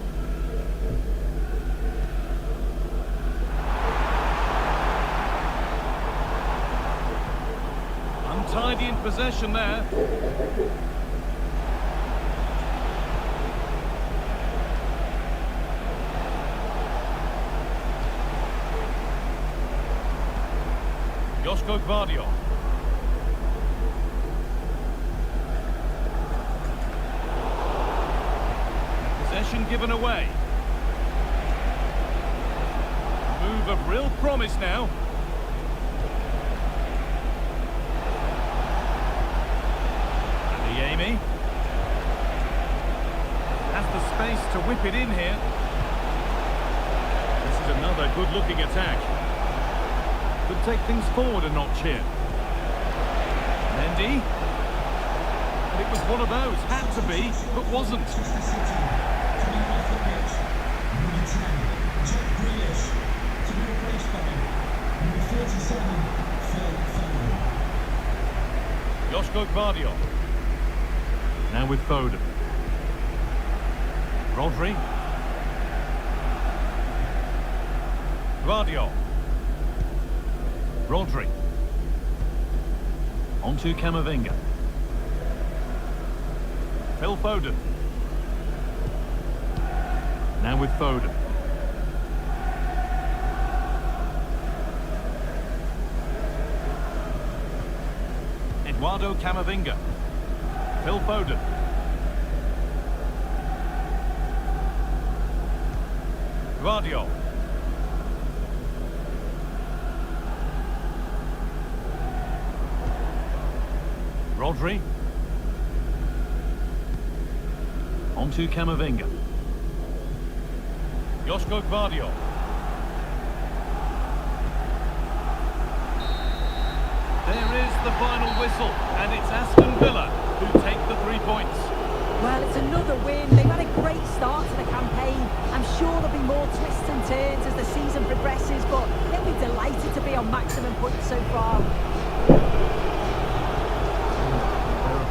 Untidy in possession there. Joško Gvardiol. Possession given away. Move of real promise now. Adeyemi has the space to whip it in here. This is another good-looking attack. Could take things forward a notch here. Mendy. And it was one of those. Had to be, but wasn't. Joško Gvardiol. Now with Foden. Rodri. Gvardiol. Rodri. On to Camavinga. Phil Foden. Now with Foden. Eduardo Camavinga. Phil Foden. Gvardiol. Rodri. On to Camavinga. Joško Gvardiol. There is the final whistle, and it's Aston Villa who take the 3 points. Well, it's another win. They've had a great start to the campaign. I'm sure there'll be more twists and turns as the season progresses, but they'll be delighted to be on maximum points so far.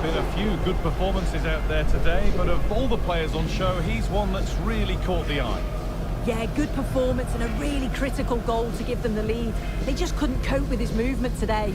Been a few good performances out there today, but of all the players on show, he's one that's really caught the eye. Yeah, good performance and a really critical goal to give them the lead. They just couldn't cope with his movement today.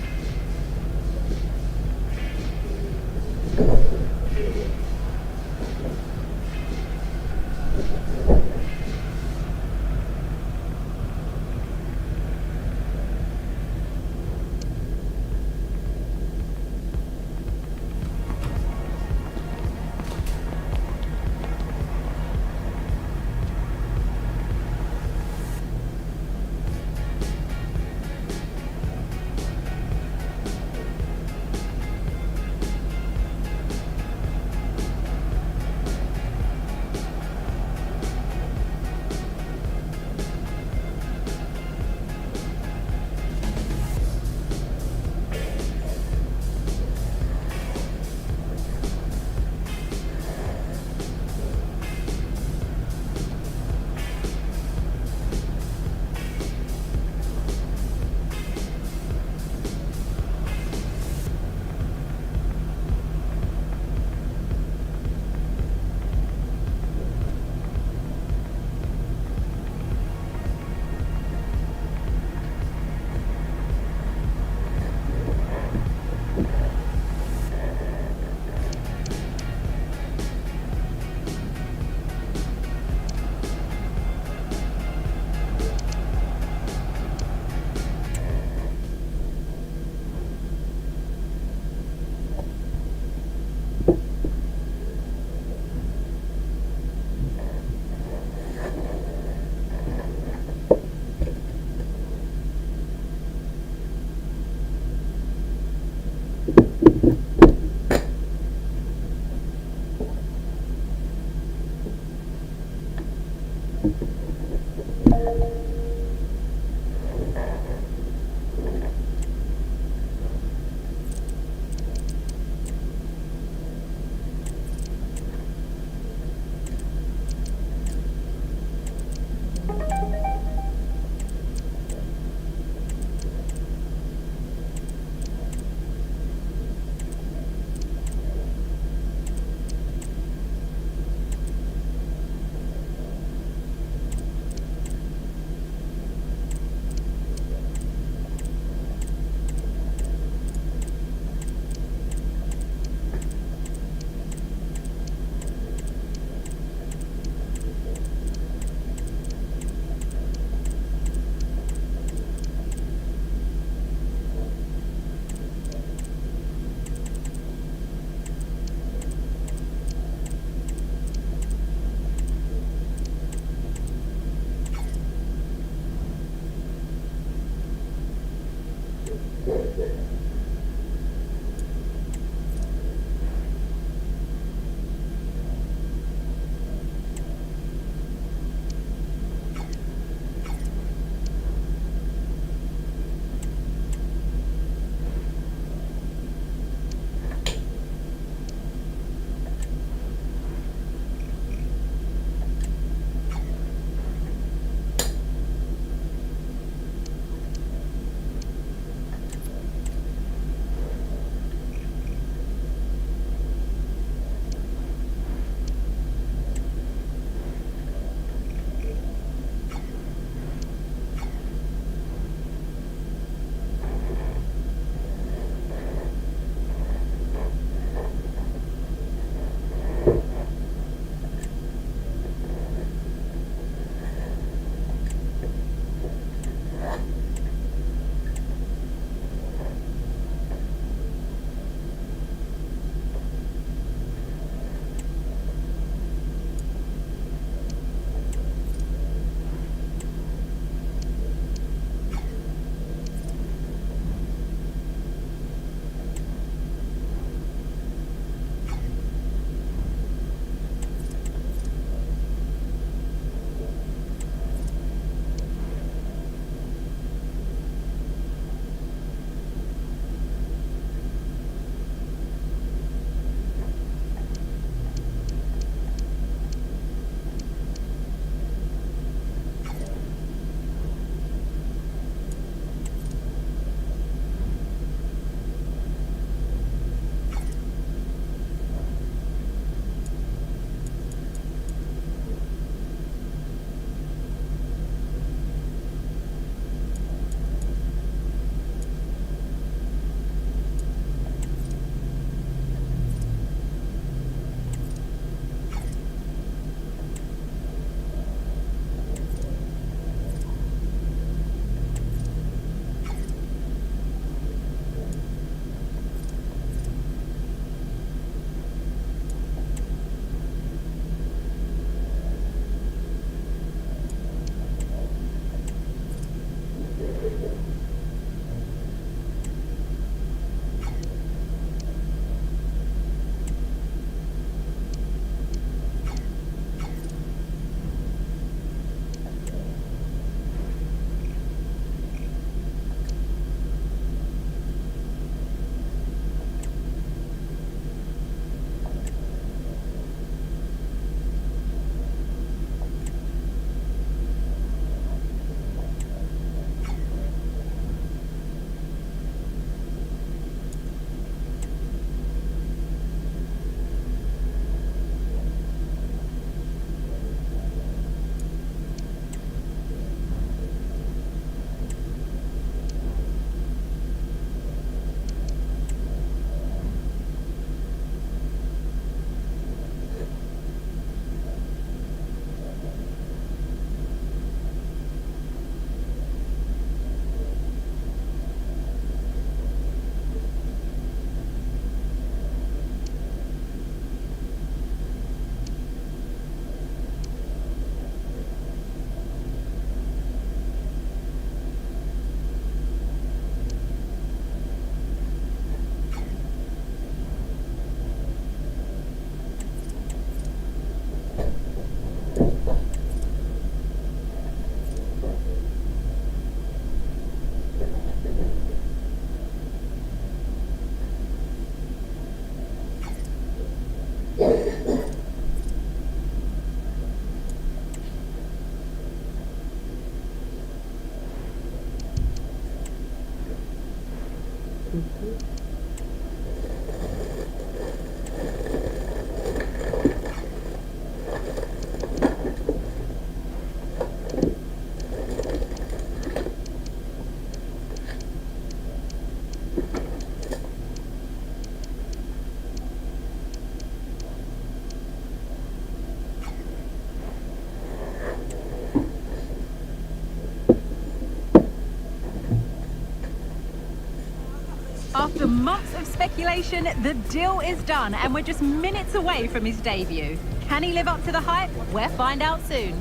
months of speculation, the deal is done, and we're just minutes away from his debut. Can he live up to the hype? We'll find out soon.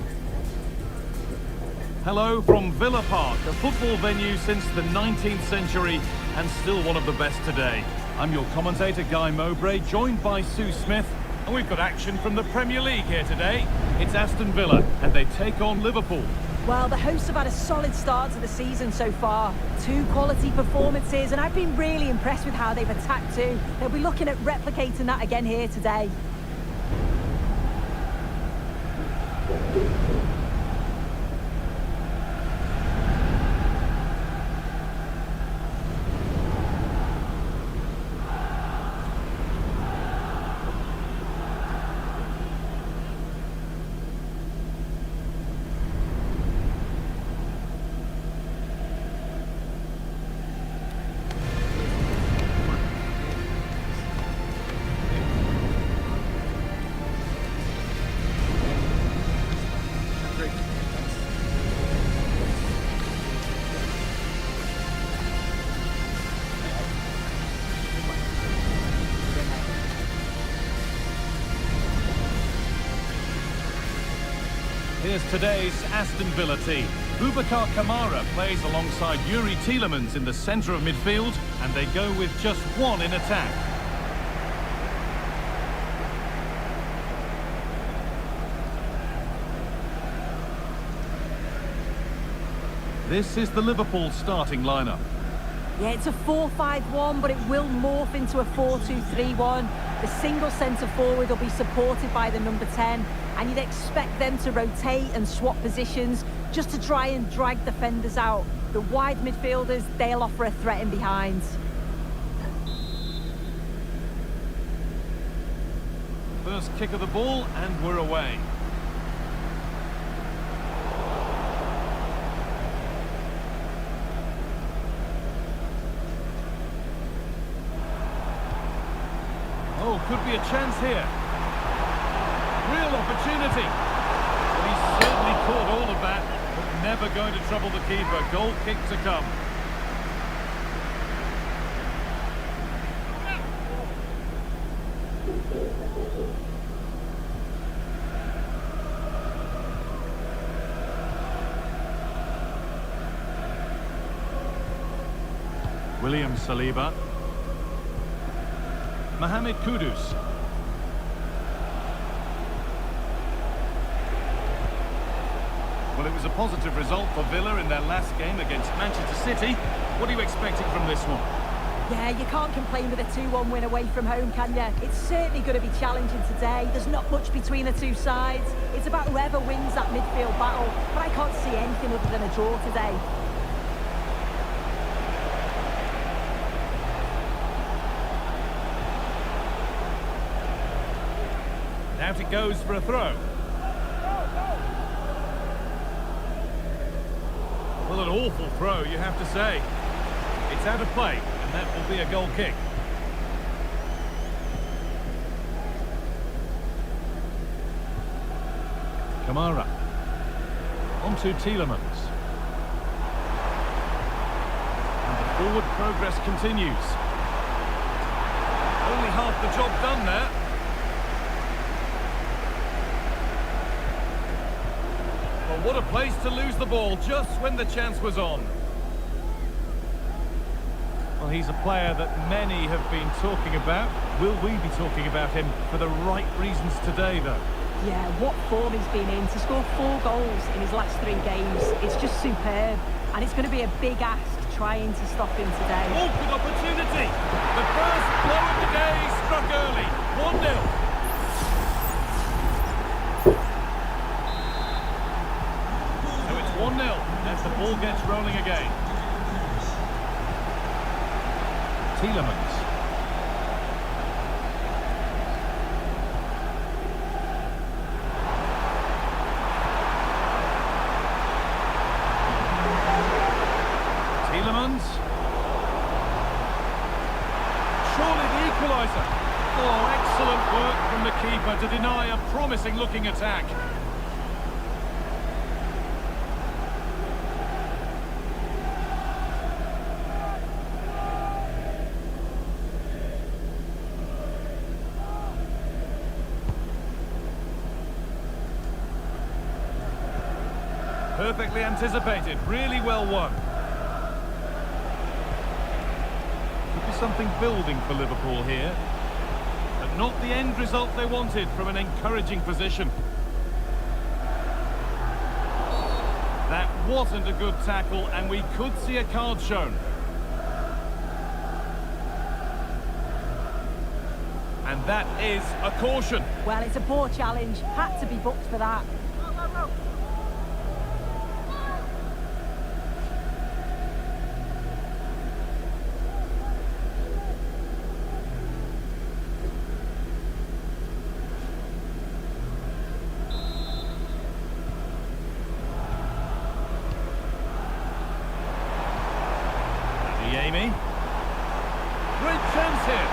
Hello from Villa Park, a football venue since the 19th century and still one of the best today. I'm your commentator, Guy Mowbray, joined by Sue Smith, and we've got action from the Premier League here today. It's Aston Villa, and they take on Liverpool. Well, the hosts have had a solid start to the season so far. 2 quality performances, and I've been really impressed with how they've attacked too. They'll be looking at replicating that again here today. Here's today's Aston Villa team. Boubacar Kamara plays alongside Youri Tielemans in the centre of midfield, and they go with just one in attack. This is the Liverpool starting lineup. Yeah, it's a 4-5-1, but it will morph into a 4-2-3-1. The single centre forward will be supported by the number 10, and you'd expect them to rotate and swap positions just to try and drag defenders out. The wide midfielders, they'll offer a threat in behind. First kick of the ball, and we're away. Oh, could be a chance here. Real opportunity. Well, he's certainly caught all of that, but never going to trouble the keeper. Goal kick to come. William Saliba. Mohamed Kudus. Well, it was a positive result for Villa in their last game against Manchester City. What are you expecting from this one? Yeah, you can't complain with a 2-1 win away from home, can you? It's certainly going to be challenging today. There's not much between the two sides. It's about whoever wins that midfield battle, but I can't see anything other than a draw today. Out it goes for a throw. Well, an awful throw, you have to say. It's out of play, and that will be a goal kick. Kamara. On to Tielemans. And the forward progress continues. Only half the job done there. What a place to lose the ball just when the chance was on. Well, he's a player that many have been talking about. Will we be talking about him for the right reasons today, though? Yeah, what form he's been in. To score 4 goals in his last 3 games, it's just superb. And it's going to be a big ask trying to stop him today. Oh, good opportunity! The first blow of the day struck early. 1-0. As the ball gets rolling again. Tielemans. Tielemans. Surely the equaliser. Oh, excellent work from the keeper to deny a promising looking attack. Perfectly anticipated, really well won. Could be something building for Liverpool here, but not the end result they wanted from an encouraging position. That wasn't a good tackle, and we could see a card shown. And that is a caution. Well, it's a poor challenge. Had to be booked for that. Amy. Great chance here.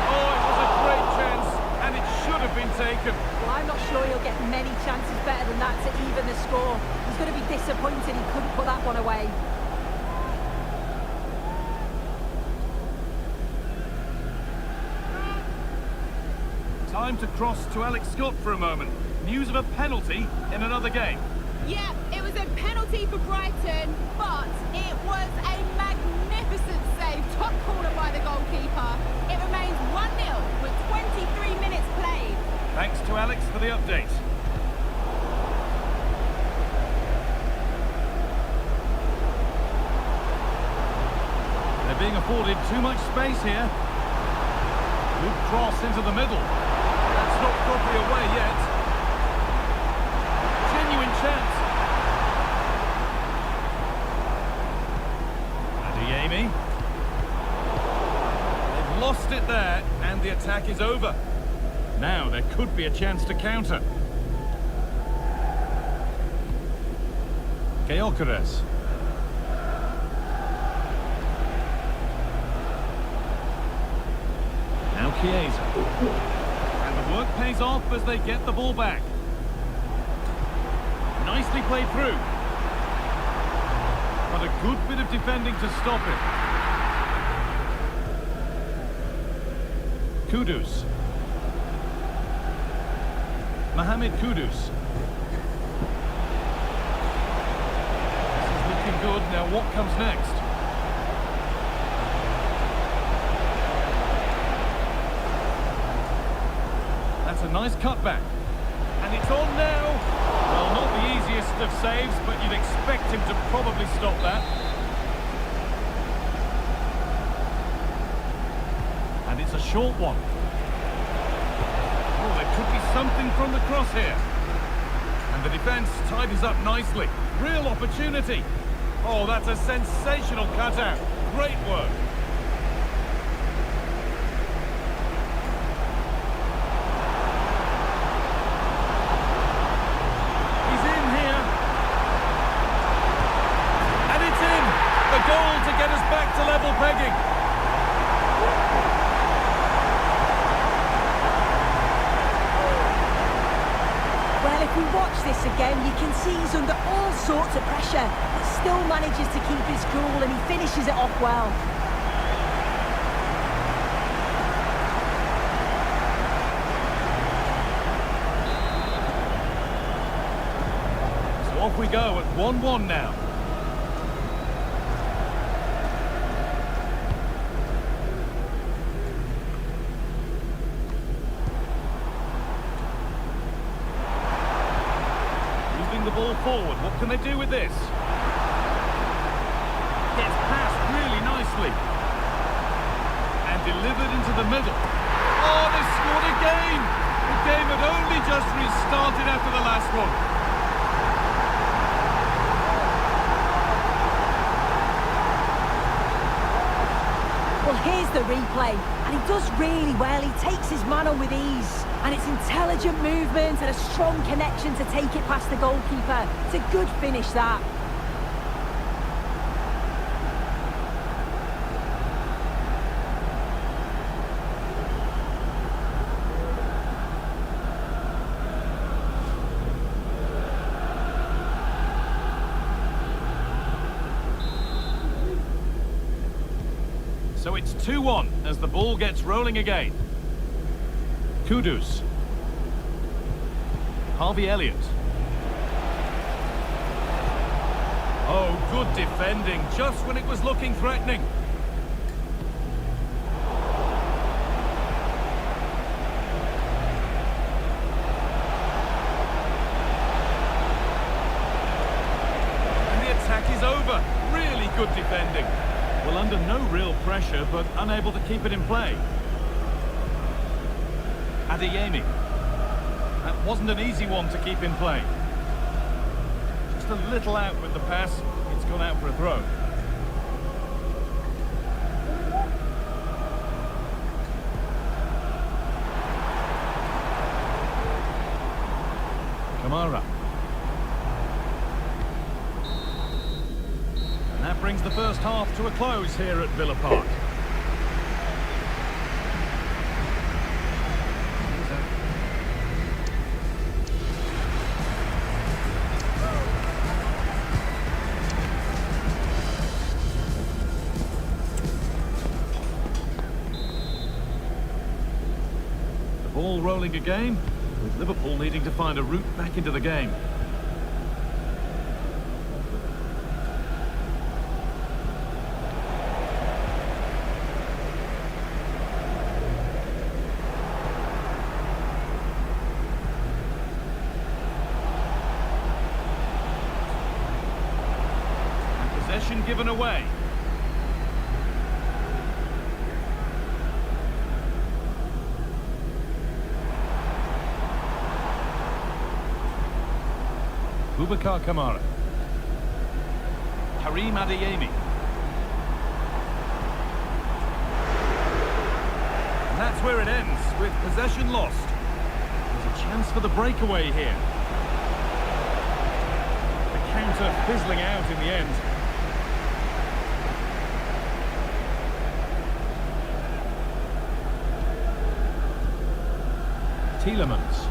Oh, it was a great chance, and it should have been taken. Well, I'm not sure he'll get many chances better than that to even the score. He's going to be disappointed he couldn't put that one away. Time to cross to Alex Scott for a moment. News of a penalty in another game. Yeah, it was a penalty for Brighton, but it was a magnificent save, top corner by the goalkeeper. It remains 1-0 with 23 minutes played. Thanks to Alex for the update. They're being afforded too much space here. Good cross into the middle. That's not properly away yet. Genuine chance. Amy. They've lost it there, and the attack is over. Now there could be a chance to counter. Gyökeres. Now Chiesa. And the work pays off as they get the ball back. Nicely played through. But a good bit of defending to stop it. Kudus. Mohamed Kudus. This is looking good. Now what comes next? That's a nice cutback. And it's on now. Well, not the easiest of saves, but you'd expect him to probably stop that. And it's a short one. Oh, there could be something from the cross here. And the defence tidies up nicely. Real opportunity. Oh, that's a sensational cutout. Great work. To level pegging. Well, if we watch this again, you can see he's under all sorts of pressure, but still manages to keep his cool, and he finishes it off well. So off we go at 1-1 now. The ball forward. What can they do with this? Gets passed really nicely. And delivered into the middle. Oh, they scored again! The game had only just restarted after the last one. Well, here's the replay, and he does really well. He takes his man on with ease, and it's intelligent movement and a strong connection to take it past the goalkeeper. It's a good finish, that. So it's 2-1 as the ball gets rolling again. Kudus. Harvey Elliott. Oh, good defending, just when it was looking threatening. And the attack is over. Really good defending. Well, under no real pressure, but unable to keep it in play. Adeyemi. That wasn't an easy one to keep in play. Just a little out with the pass. It's gone out for a throw. Kamara. And that brings the first half to a close here at Villa Park. Ball rolling again, with Liverpool needing to find a route back into the game. And possession given away. Boubacar Kamara. Karim Adeyemi. And that's where it ends, with possession lost. There's a chance for the breakaway here. The counter fizzling out in the end. Tielemans.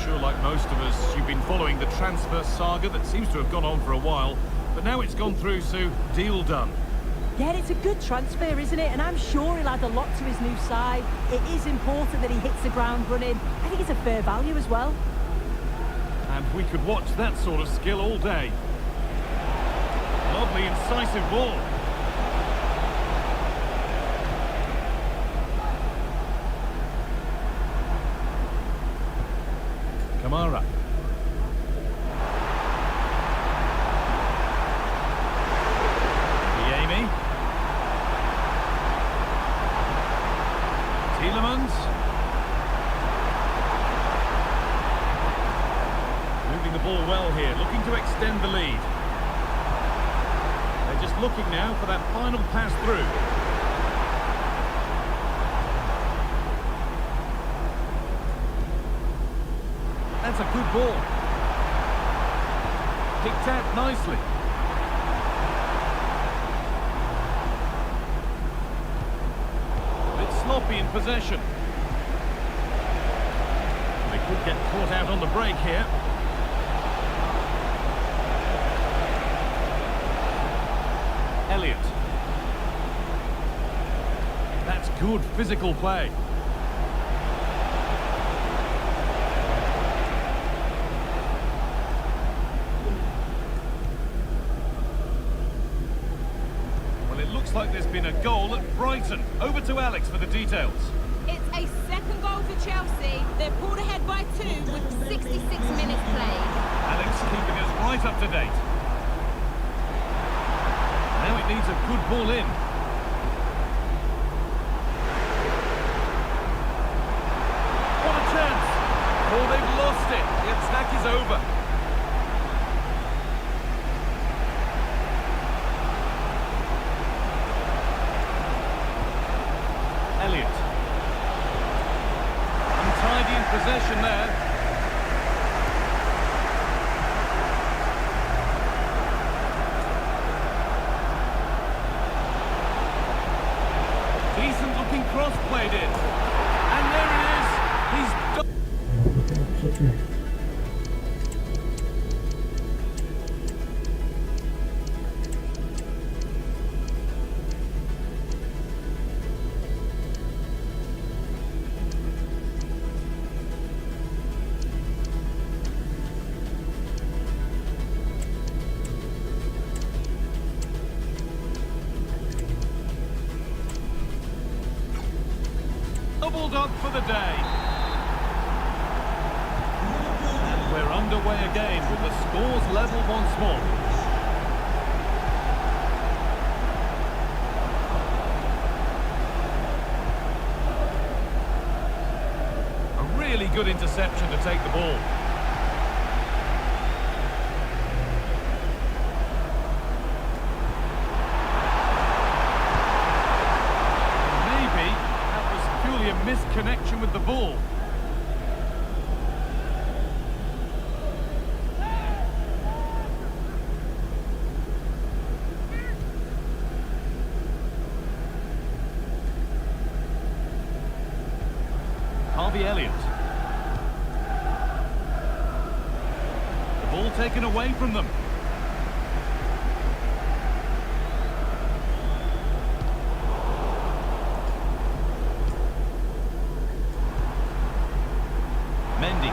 Sure, like most of us, you've been following the transfer saga that seems to have gone on for a while, but now it's gone through, Sue. Deal done. Yeah, it's a good transfer, isn't it? And I'm sure he'll add a lot to his new side. It is important that he hits the ground running. I think it's a fair value as well. And we could watch that sort of skill all day. Lovely, incisive ball. Kamara. Adeyemi. Tielemans. Moving the ball well here, looking to extend the lead. They're just looking now for that final pass through. That's a good ball. Picked out nicely. A bit sloppy in possession. They could get caught out on the break here. Elliott. That's good physical play. Looks like there's been a goal at Brighton. Over to Alex for the details. It's a second goal for Chelsea. They're pulled ahead by 2 with 66 minutes played. Alex keeping us right up to date. Now it needs a good ball in. What a chance! Oh, they've lost it. The attack is over. Elliott. Untidy in possession there. Decent looking cross played in. And there it is. He's done. doubled up for the day. And we're underway again with the scores level once more. Really good interception to take the ball. Maybe that was purely a misconnection with the ball. Elliott. Ball taken away from them. Mendy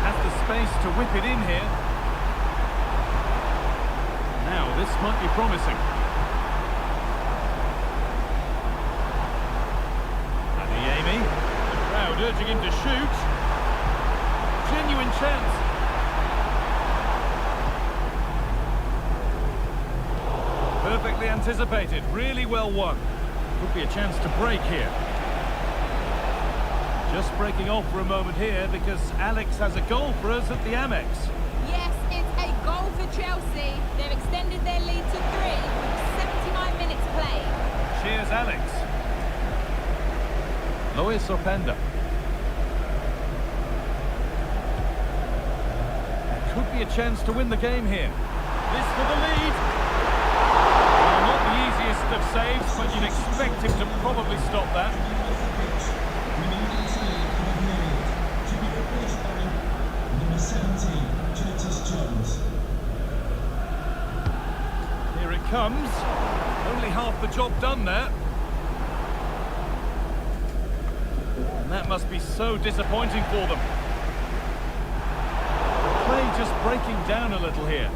has the space to whip it in here. Now this might be promising. Adeyemi, the crowd urging him to shoot. Genuine chance. Perfectly anticipated, really well won. Could be a chance to break here. Just breaking off for a moment here because Alex has a goal for us at the Amex. Yes, it's a goal for Chelsea. They've extended their lead to 3 with 79 minutes played. Cheers, Alex. Luis Openda. Could be a chance to win the game here. This for the lead. Well, not the easiest of saves, but you'd expect him to probably stop that. Here it comes. Only half the job done there. And that must be so disappointing for them. Play just breaking down a little here.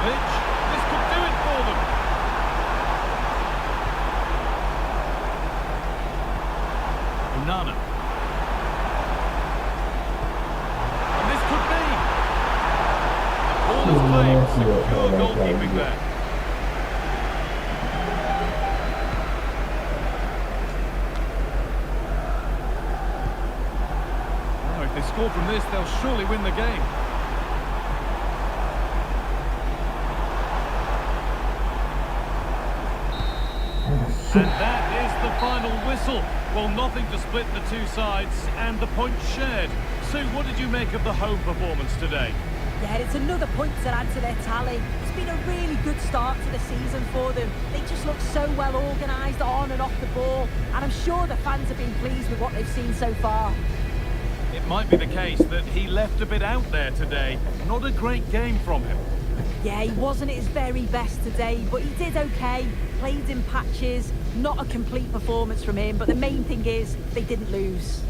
This could do it for them. Onana. And this could be. The ball is played. Secure goalkeeping there. Now, if they score from this, they'll surely win the game. And that is the final whistle. Well, nothing to split the two sides and the points shared. Sue, what did you make of the home performance today? Yeah, it's another point to add to their tally. It's been a really good start to the season for them. They just look so well organised on and off the ball, and I'm sure the fans have been pleased with what they've seen so far. It might be the case that he left a bit out there today. Not a great game from him. Yeah, he wasn't at his very best today, but he did okay. Played in patches, not a complete performance from him, but the main thing is they didn't lose.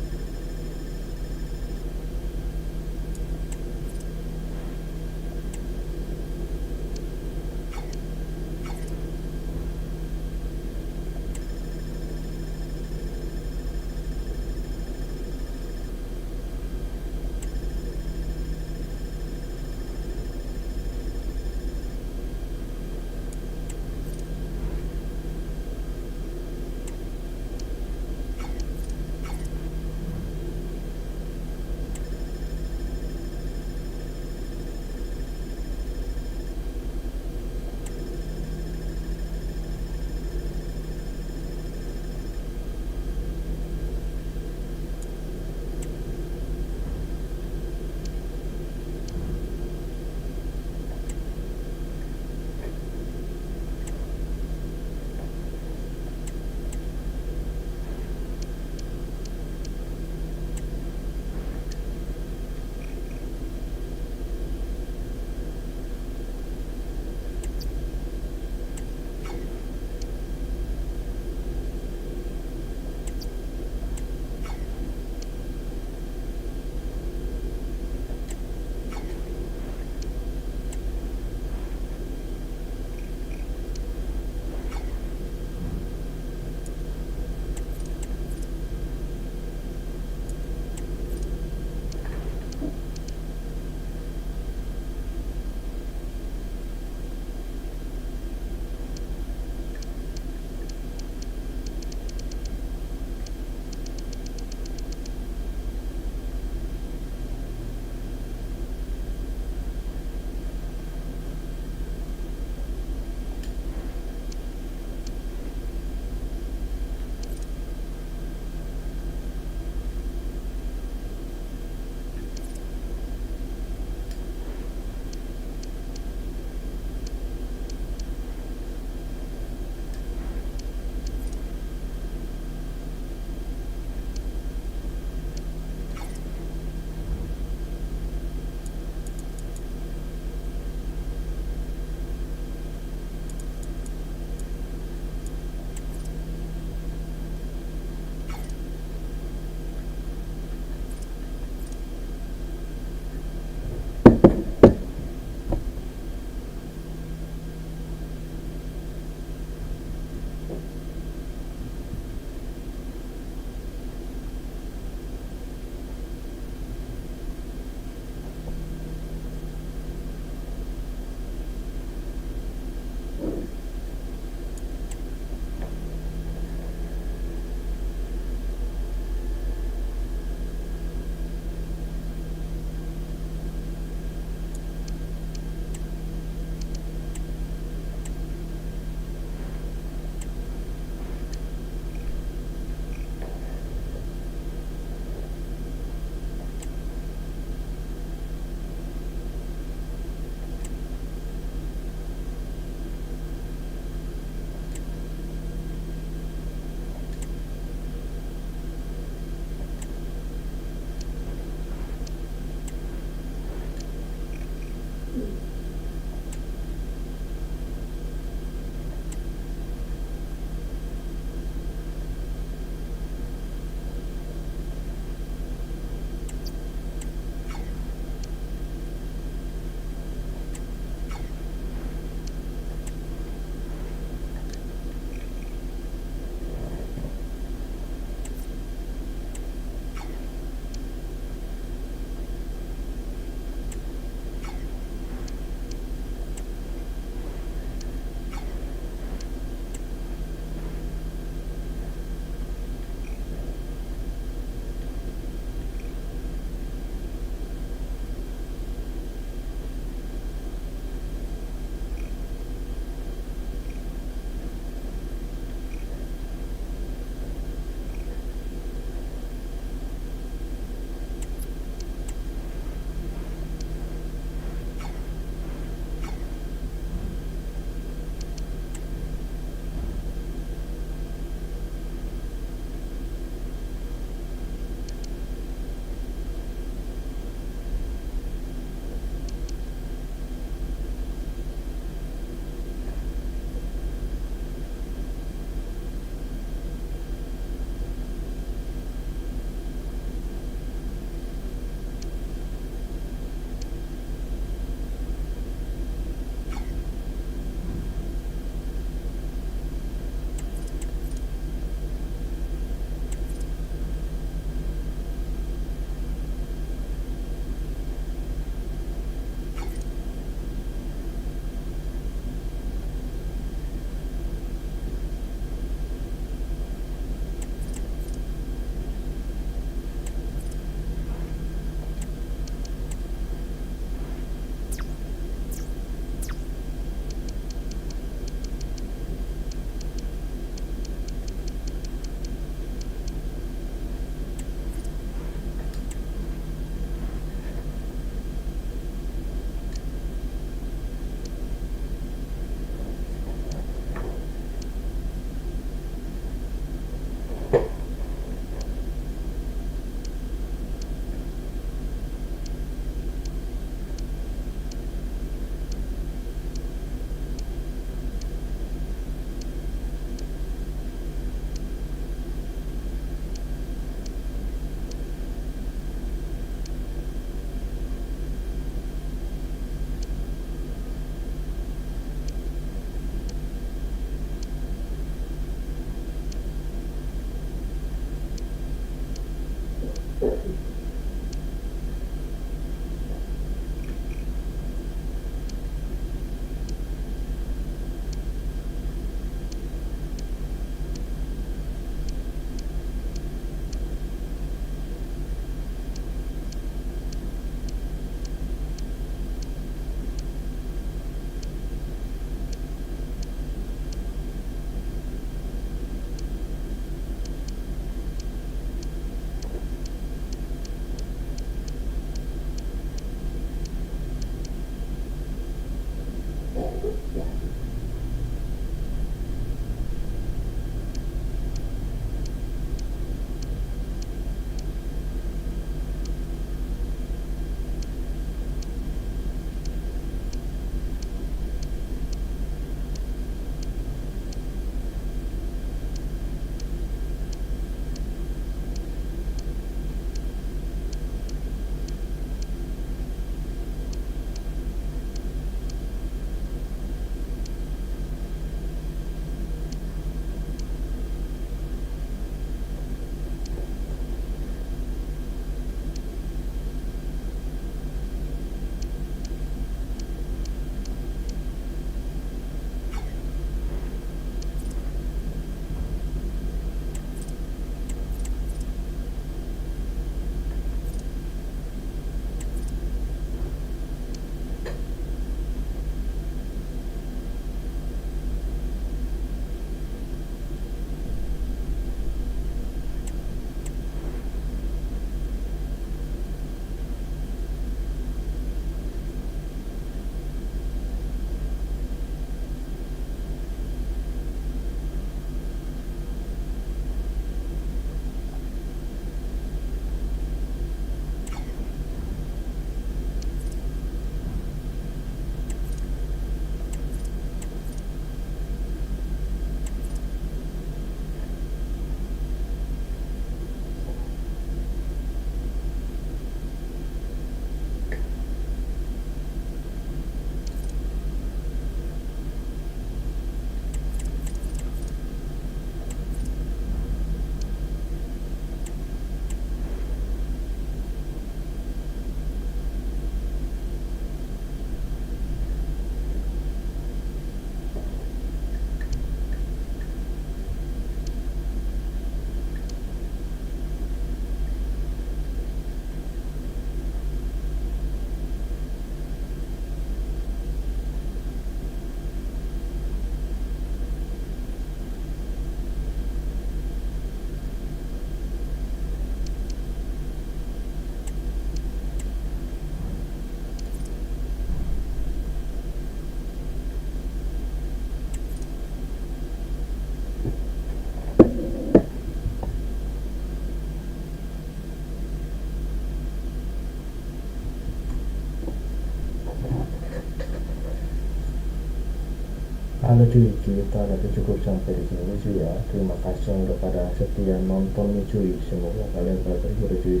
Halo cuy, kita nanti cukup sampai di sini cuy ya. Terima kasih yang udah pada setia nonton nih cuy. Semoga kalian pada terhibur cuy.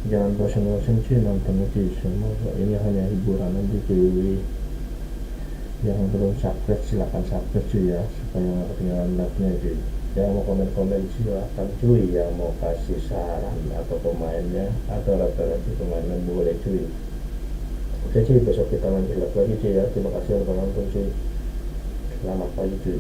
Jangan bosan-bosan cuy nonton nih cuy. Semoga ini hanya hiburan aja cuy. Yang belum subscribe silahkan subscribe cuy ya, supaya nggak ketinggalan live-nya cuy. Yang mau komen-komen silahkan cuy. Yang mau kasih saran atau pemainnya atau referensi pemainnya boleh cuy. Oke cuy, besok kita lanjut live lagi cuy ya. Terima kasih udah nonton cuy. Selamat pagi cuy.